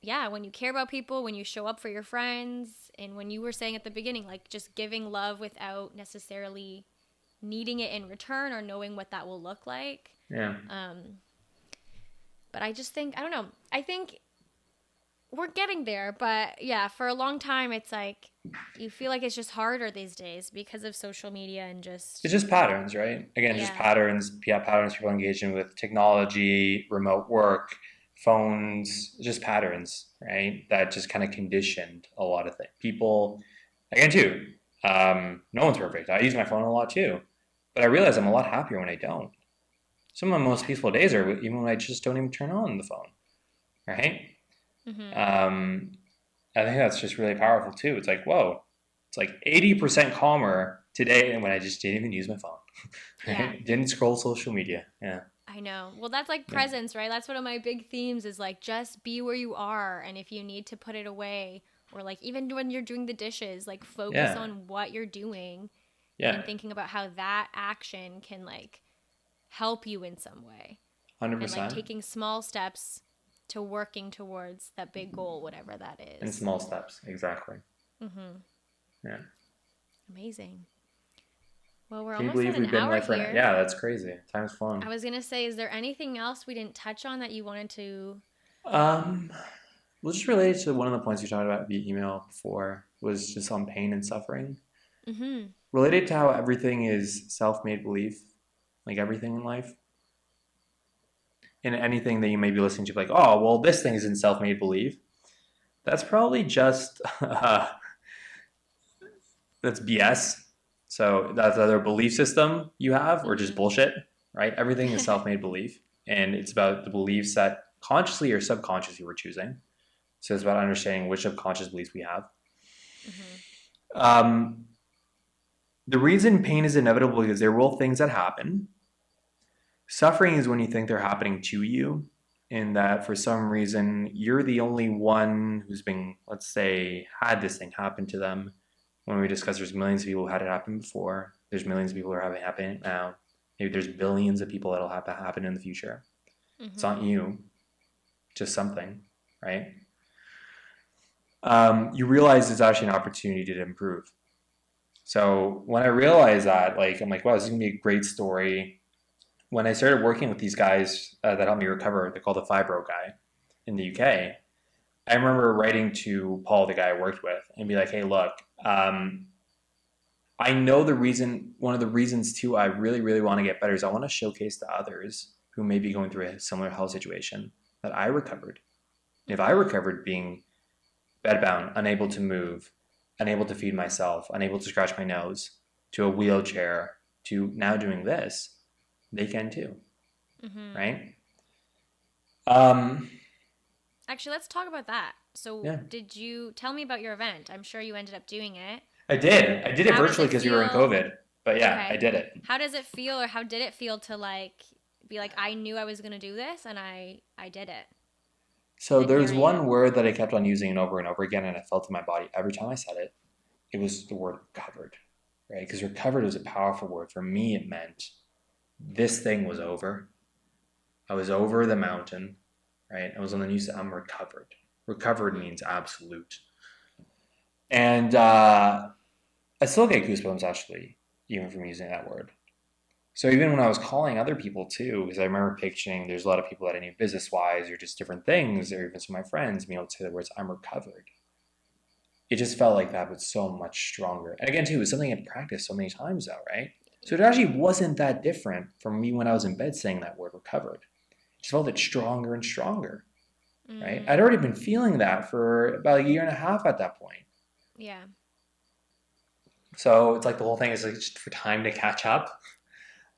yeah, when you care about people, when you show up for your friends, and when you were saying at the beginning, like just giving love without necessarily needing it in return or knowing what that will look like. Yeah, Um, but I just think I don't know. I think we're getting there, but yeah, for a long time, it's like you feel like it's just harder these days because of social media and it's just just patterns, right? Again, just yeah. patterns. Yeah, patterns. People engaging with technology, remote work, phones, just patterns, right? That just kind of conditioned a lot of things. People, again, too. No one's perfect. I use my phone a lot too, but I realize I'm a lot happier when I don't. Some of my most Yeah. peaceful days are even when I just don't even turn on the phone, right? Mhm. Um, I think that's just really powerful too. It's like, whoa, it's like 80% calmer today than when I just didn't even use my phone, Yeah. right? Didn't scroll social media. Yeah. I know. Well, that's like Yeah. presence, right? That's one of my big themes is like just be where you are, and if you need to put it away, or like even when you're doing the dishes, like focus Yeah. on what you're doing Yeah. and thinking about how that action can like help you in some way. And like 100%. taking small steps to working towards that big goal, whatever that In is. small steps. Exactly. Mhm. Yeah. Amazing. Well, we're Can you almost at believe an we've been hour like for, here. yeah, that's crazy. Time's I flown. was going to say, is there anything else we didn't touch on that you wanted to? Um, well, just related to one of the points you talked about via email before was just on pain and suffering. Mm-hmm. Related to how everything is self-made belief, like everything in life. In anything that you may be listening to, like, oh, well, this thing is in self-made belief. That's probably just that's BS. So that's either a belief system you have or just Mm-hmm. bullshit, right? Everything is self-made belief, and it's about the beliefs that consciously or subconsciously we're choosing. So it's about understanding which subconscious beliefs we have. Mm-hmm. The reason pain is inevitable is there will things that happen. Suffering is when you think they're happening to you, in that for some reason you're the only one who's been, let's say, had this thing happen to them. When we discuss there's millions of people who had it happen before, there's millions of people who are having it happen now. Maybe there's billions of people that'll have to happen in the future. Mm-hmm. It's not you, just something, right? You realize it's actually an opportunity to improve. So when I realized that, like, I'm like, wow, this is gonna be a great story. When I started working with these guys that helped me recover, they're called the Fibro Guy in the UK. I remember writing to Paul, the guy I worked with, and be like, hey, look, I know one of the reasons too I really, really want to get better is I want to showcase to others who may be going through a similar health situation that I recovered. If I recovered being bedbound, unable to move, unable to feed myself, unable to scratch my nose, to a wheelchair, to now doing this, they can too. Mm-hmm. Right? Actually, let's talk about that. So Did you tell me about your event? I'm sure you ended up doing it. I did. I did it virtually because we were in COVID. But yeah, okay. I did it. How does it feel, or how did it feel to like be like, I knew I was going to do this and I did it? So there's one word that I kept on using over and over again, and I felt in my body every time I said it. It was the word recovered, right? Because recovered was a powerful word. For me, it meant this thing was over. I was over the mountain, right? I was on the new side. I'm recovered. Recovered means absolute. And I still get goosebumps, actually, even from using that word. So even when I was calling other people too, because I remember picturing there's a lot of people that I knew business-wise or just different things, or even some of my friends being able to say the words, I'm recovered. It just felt like that, but so much stronger. And again, too, it was something I'd practiced so many times though, right? So it actually wasn't that different from me when I was in bed saying that word recovered. It just felt it stronger and stronger, right? I'd already been feeling that for about a year and a half at that point. Yeah. So it's like the whole thing is like just for time to catch up.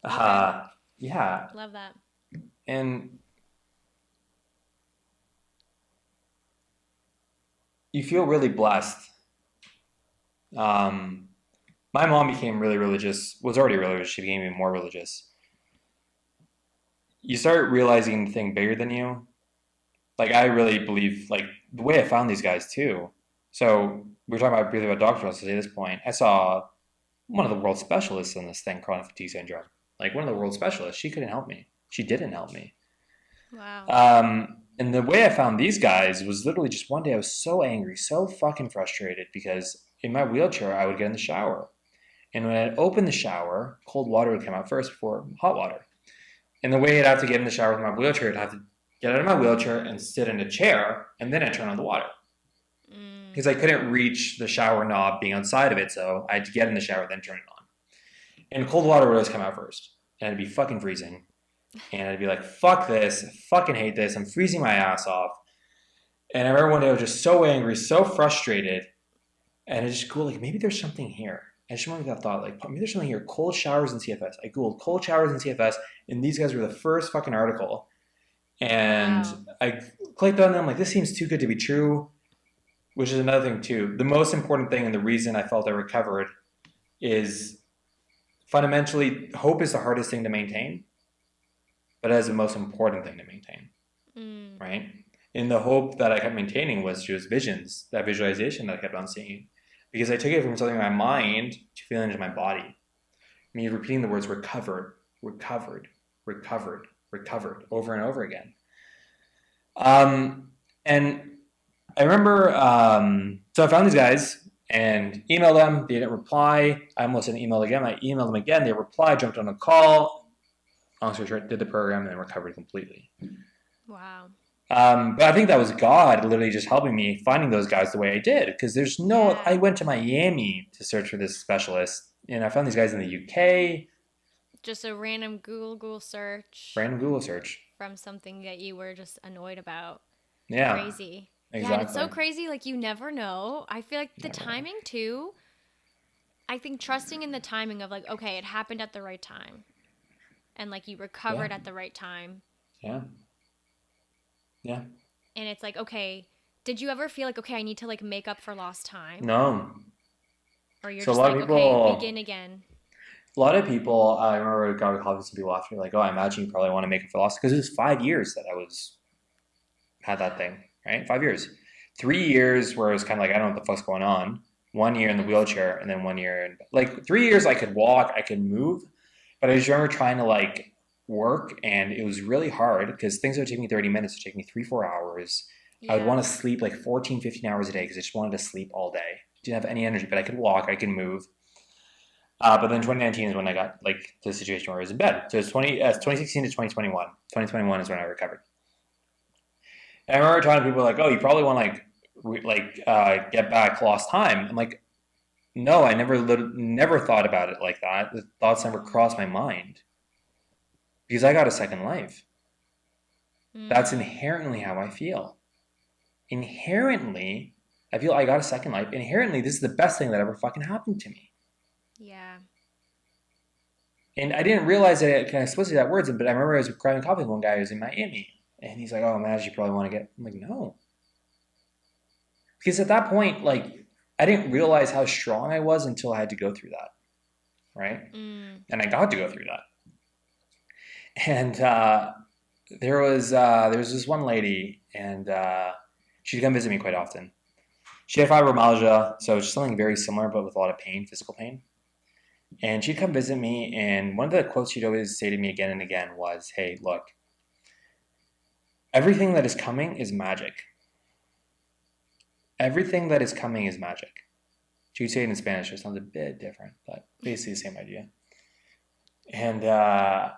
Okay. Yeah. Love that. And you feel really blessed. My mom became really religious, was already religious. She became even more religious. You start realizing the thing bigger than you. Like, I really believe, like, the way I found these guys too. So we were talking about briefly about doctors at this point. I saw one of the world specialists in this thing, chronic fatigue syndrome. Like, one of the world specialists. She couldn't help me. She didn't help me. Wow. And the way I found these guys was literally just one day I was so angry, so fucking frustrated because in my wheelchair, I would get in the shower. And when I'd open the shower, cold water would come out first before hot water. And the way I'd have to get in the shower with my wheelchair, I'd have to get out of my wheelchair and sit in a chair, and then I'd turn on the water. Because I couldn't reach the shower knob being outside of it, so I had to get in the shower, then turn it on. And cold water would always come out first. And it'd be fucking freezing. And I'd be like, fuck this, I fucking hate this, I'm freezing my ass off. And I remember one day I was just so angry, so frustrated, and I just Googled, like, maybe there's something here. I just remember that thought, like, maybe there's something here, cold showers in CFS. I Googled cold showers in CFS, and these guys were the first fucking article. And wow. I clicked on them, like, this seems too good to be true, which is another thing too. The most important thing and the reason I felt I recovered is fundamentally, hope is the hardest thing to maintain, but as the most important thing to maintain, right? And the hope that I kept maintaining was just visions, that visualization that I kept on seeing, because I took it from something in my mind to feeling into my body. I mean, repeating the words recovered, recovered, recovered, recovered over and over again. And I remember, so I found these guys and emailed them. They didn't reply. I almost didn't email again. I emailed them again. They replied, jumped on a call. Long story short, did the program and then recovered completely. Wow. But I think that was God literally just helping me finding those guys the way I did. Because there's no, I went to Miami to search for this specialist, and I found these guys in the UK. Just a random Google search. Random Google search. From something that you were just annoyed about. Yeah. Crazy. Exactly. Yeah, and it's so crazy. Like, you never know. I feel like the timing, too. I think trusting in the timing of, like, okay, it happened at the right time. And, like, you recovered at the right time. Yeah. Yeah. And it's like, okay, Did you ever feel like, okay, I need to like make up for lost time? No. Or you're So just a lot like, of people, okay, begin again. a lot of people, I remember I got a call with some people after, like, oh, I imagine you probably want to make it for lost, because it was 5 years that I had that thing, right? 5 years. 3 years where it was kind of like, I don't know what the fuck's going on. 1 year in the wheelchair, and then 1 year in, like 3 years I could walk, I could move, but I just remember trying to like work, and it was really hard because things that would take me 30 minutes would take me 3-4 hours. Yeah. I would want to sleep like 14, 15 hours a day because I just wanted to sleep all day. Didn't have any energy, but I could walk, I could move. But then 2019 is when I got like to the situation where I was in bed. So it's 2016 to 2021. 2021 is when I recovered. And I remember talking to people like, oh, you probably want to get back lost time. I'm like, no, I never thought about it like that. The thoughts never crossed my mind because I got a second life. That's inherently how I feel. Inherently, I feel I got a second life. Inherently, this is the best thing that ever fucking happened to me. Yeah. And I didn't realize that it kind of explicitly that words, but I remember I was grabbing coffee with one guy who was in Miami. And he's like, oh, man, you probably want to get... I'm like, no. Because at that point, like, I didn't realize how strong I was until I had to go through that. Right? And I got to go through that. And there was this one lady, and she'd come visit me quite often. She had fibromyalgia, so it's something very similar, but with a lot of pain, physical pain. And she'd come visit me, and one of the quotes she'd always say to me again and again was, hey, look, everything that is coming is magic. Everything that is coming is magic. She would say it in Spanish, it sounds a bit different, but basically the same idea. And I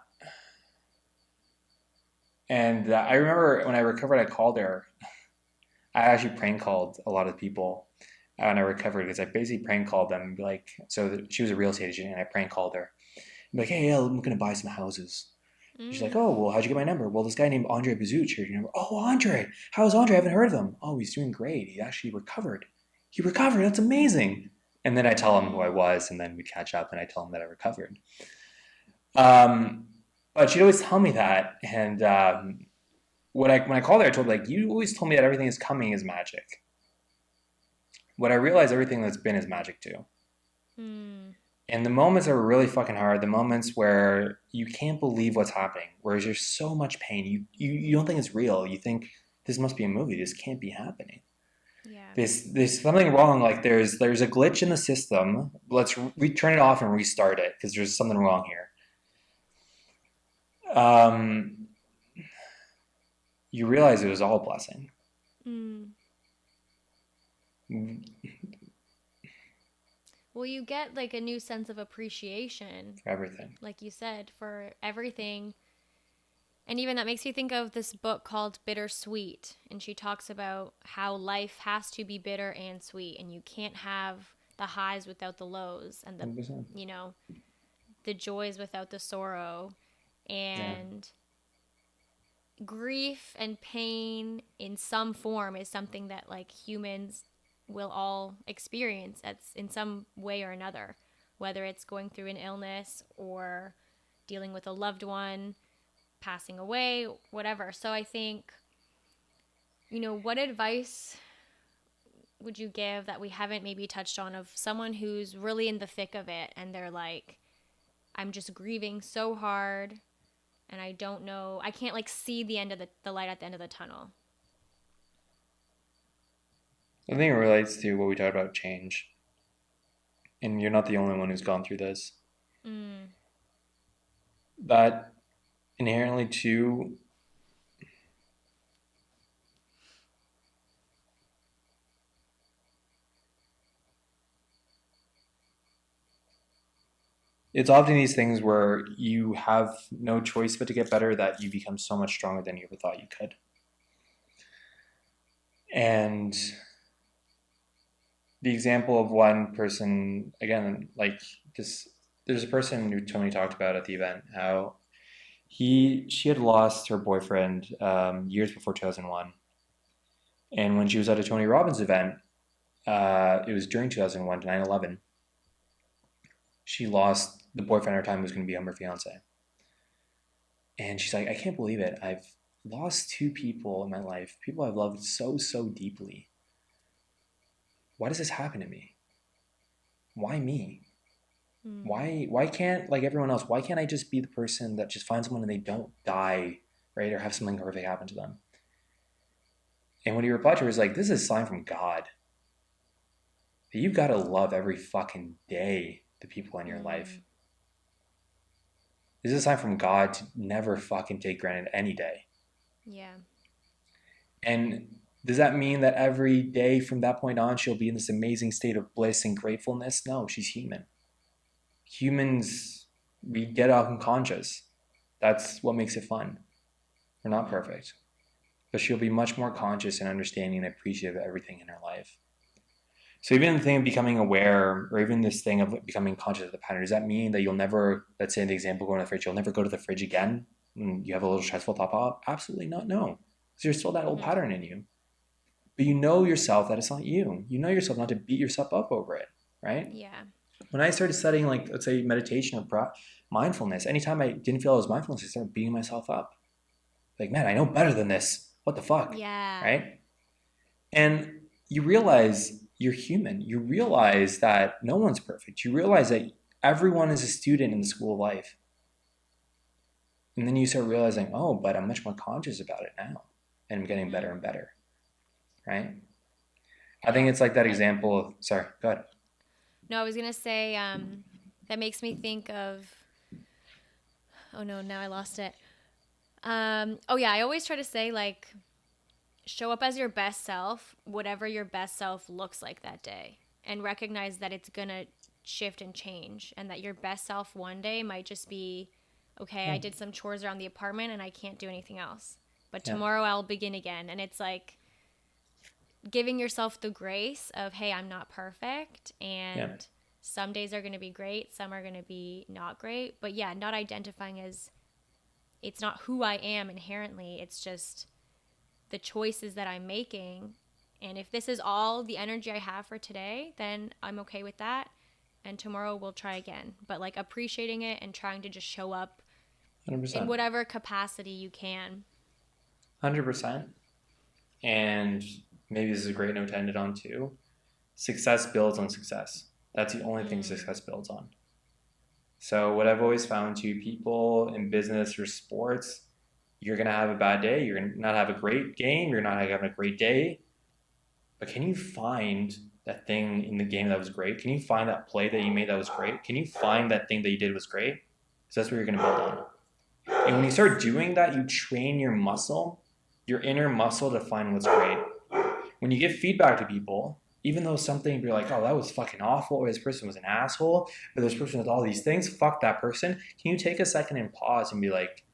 remember when I recovered, I called her. I actually prank called a lot of people when I recovered because I basically prank called them and be like, so she was a real estate agent and I prank called her. I'm like, hey, I'm going to buy some houses. She's like, oh, well, how'd you get my number? Well, this guy named Andre Bouzout shared your number. Oh, Andre. How's Andre? I haven't heard of him. Oh, he's doing great. He actually recovered. He recovered. That's amazing. And then I tell him who I was, and then we catch up, and I tell him that I recovered. But she'd always tell me that. And when I called her, I told her, like, you always told me that everything is coming is magic. What I realized, everything that's been is magic too. And the moments that were really fucking hard, the moments where you can't believe what's happening, where there's so much pain, you don't think it's real. You think this must be a movie. This can't be happening. Yeah. There's something wrong. Like there's a glitch in the system. Let's turn it off and restart it because there's something wrong here. You realize it was all a blessing. Well, you get like a new sense of appreciation for everything, like you said, for everything. And even that makes you think of this book called Bittersweet, and she talks about how life has to be bitter and sweet, and you can't have the highs without the lows, and the 100%. you know, the joys without the sorrow. And grief and pain in some form is something that like humans will all experience in some way or another, whether it's going through an illness or dealing with a loved one passing away, whatever. So I think, what advice would you give that we haven't maybe touched on of someone who's really in the thick of it and they're like, I'm just grieving so hard and I don't know, I can't like see the end of the light at the end of the tunnel? I think it relates to what we talked about, change. And you're not the only one who's gone through this. That inherently too, it's often these things where you have no choice but to get better that you become so much stronger than you ever thought you could. And the example of one person, again, like this, there's a person who Tony talked about at the event, how she had lost her boyfriend years before 2001. And when she was at a Tony Robbins event, it was during 2001 to 9/11, she lost the boyfriend at her time who was going to become her fiance. And she's like, I can't believe it. lost 2 people in my life, people I've loved so, so deeply. Why does this happen to me? Why me? Why can't, like everyone else, why can't I just be the person that just finds someone and they don't die, right? Or have something horrific happen to them? And what he replied to her was like, this is a sign from God that you've got to love every fucking day the people in your life. This is a sign from God to never fucking take granted any day. Yeah. And does that mean that every day from that point on she'll be in this amazing state of bliss and gratefulness? No, she's human. Humans, we get unconscious. That's what makes it fun. We're not perfect. But she'll be much more conscious and understanding and appreciative of everything in her life. So even the thing of becoming aware, or even this thing of becoming conscious of the pattern, does that mean that you'll never, let's say in the example going to the fridge, you'll never go to the fridge again when you have a little stressful thought pop? Absolutely not, no. Because there's still that old pattern in you. But you know yourself that it's not you. You know yourself not to beat yourself up over it, right? Yeah. When I started studying, like, let's say meditation or mindfulness, anytime I didn't feel I was mindfulness, I started beating myself up. Like, man, I know better than this. What the fuck? Yeah. Right? And you realize you're human. You realize that no one's perfect. You realize that everyone is a student in the school of life. And then you start realizing, oh, but I'm much more conscious about it now. And I'm getting better and better. Right? I think it's like that example of, sorry, go ahead. No, I was going to say, that makes me think of, oh no, now I lost it. Oh yeah, I always try to say, like, show up as your best self, whatever your best self looks like that day, and recognize that it's going to shift and change, and that your best self one day might just be, okay, I did some chores around the apartment and I can't do anything else, but tomorrow I'll begin again. And it's like giving yourself the grace of, hey, I'm not perfect, and some days are going to be great, some are going to be not great, but yeah, not identifying as, it's not who I am inherently, it's just the choices that I'm making. And if this is all the energy I have for today, then I'm okay with that, and tomorrow we'll try again. But like appreciating it and trying to just show up 100%. in whatever capacity you can. 100%. And maybe this is a great note to end it on too. Success builds on success. That's the only thing success builds on. So what I've always found to people in business or sports, you're going to have a bad day. You're going to not have a great game. You're not having a great day. But can you find that thing in the game that was great? Can you find that play that you made that was great? Can you find that thing that you did was great? Because that's what you're going to build on. And when you start doing that, you train your muscle, your inner muscle, to find what's great. When you give feedback to people, even though something you're like, oh, that was fucking awful, or this person was an asshole, or this person with all these things, fuck that person. Can you take a second and pause and be like,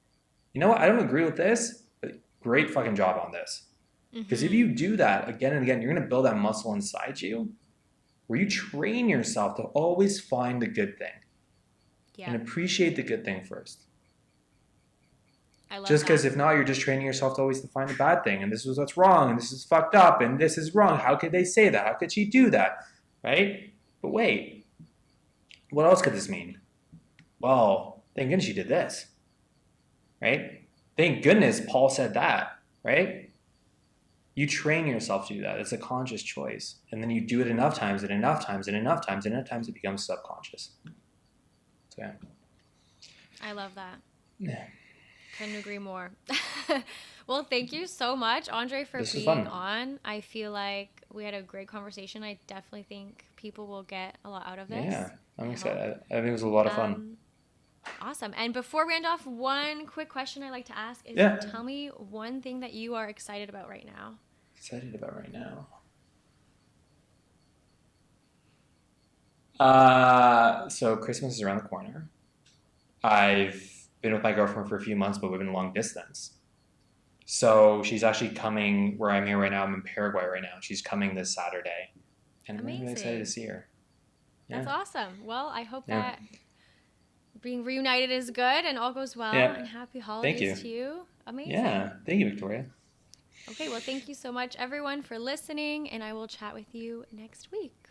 you know what, I don't agree with this, but great fucking job on this. Because if you do that again and again, you're going to build that muscle inside you where you train yourself to always find the good thing and appreciate the good thing first. I love just because if not, you're just training yourself to always to find the bad thing, and this is what's wrong, and this is fucked up, and this is wrong. How could they say that? How could she do that? Right? But wait, what else could this mean? Well, thank goodness you did this. Right? Thank goodness Paul said that. Right? You train yourself to do that. It's a conscious choice. And then you do it enough times and enough times and enough times and enough times it becomes subconscious. So yeah. I love that. Yeah. Couldn't agree more. Well, thank you so much, Andre, for being on. I feel like we had a great conversation. I definitely think people will get a lot out of this. Yeah, I'm excited. I think it was a lot of fun. Awesome. And before we end off, one quick question I like to ask is, tell me one thing that you are excited about right now. Excited about right now? So Christmas is around the corner. I've been with my girlfriend for a few months, but we've been long distance. So she's actually coming where I'm here right now. I'm in Paraguay right now. She's coming this Saturday. And I'm really excited to see her. Yeah. That's awesome. Well, I hope that being reunited is good and all goes well. Yeah. And happy holidays to you. Amazing. Yeah. Thank you, Victoria. Okay. Well, thank you so much, everyone, for listening. And I will chat with you next week.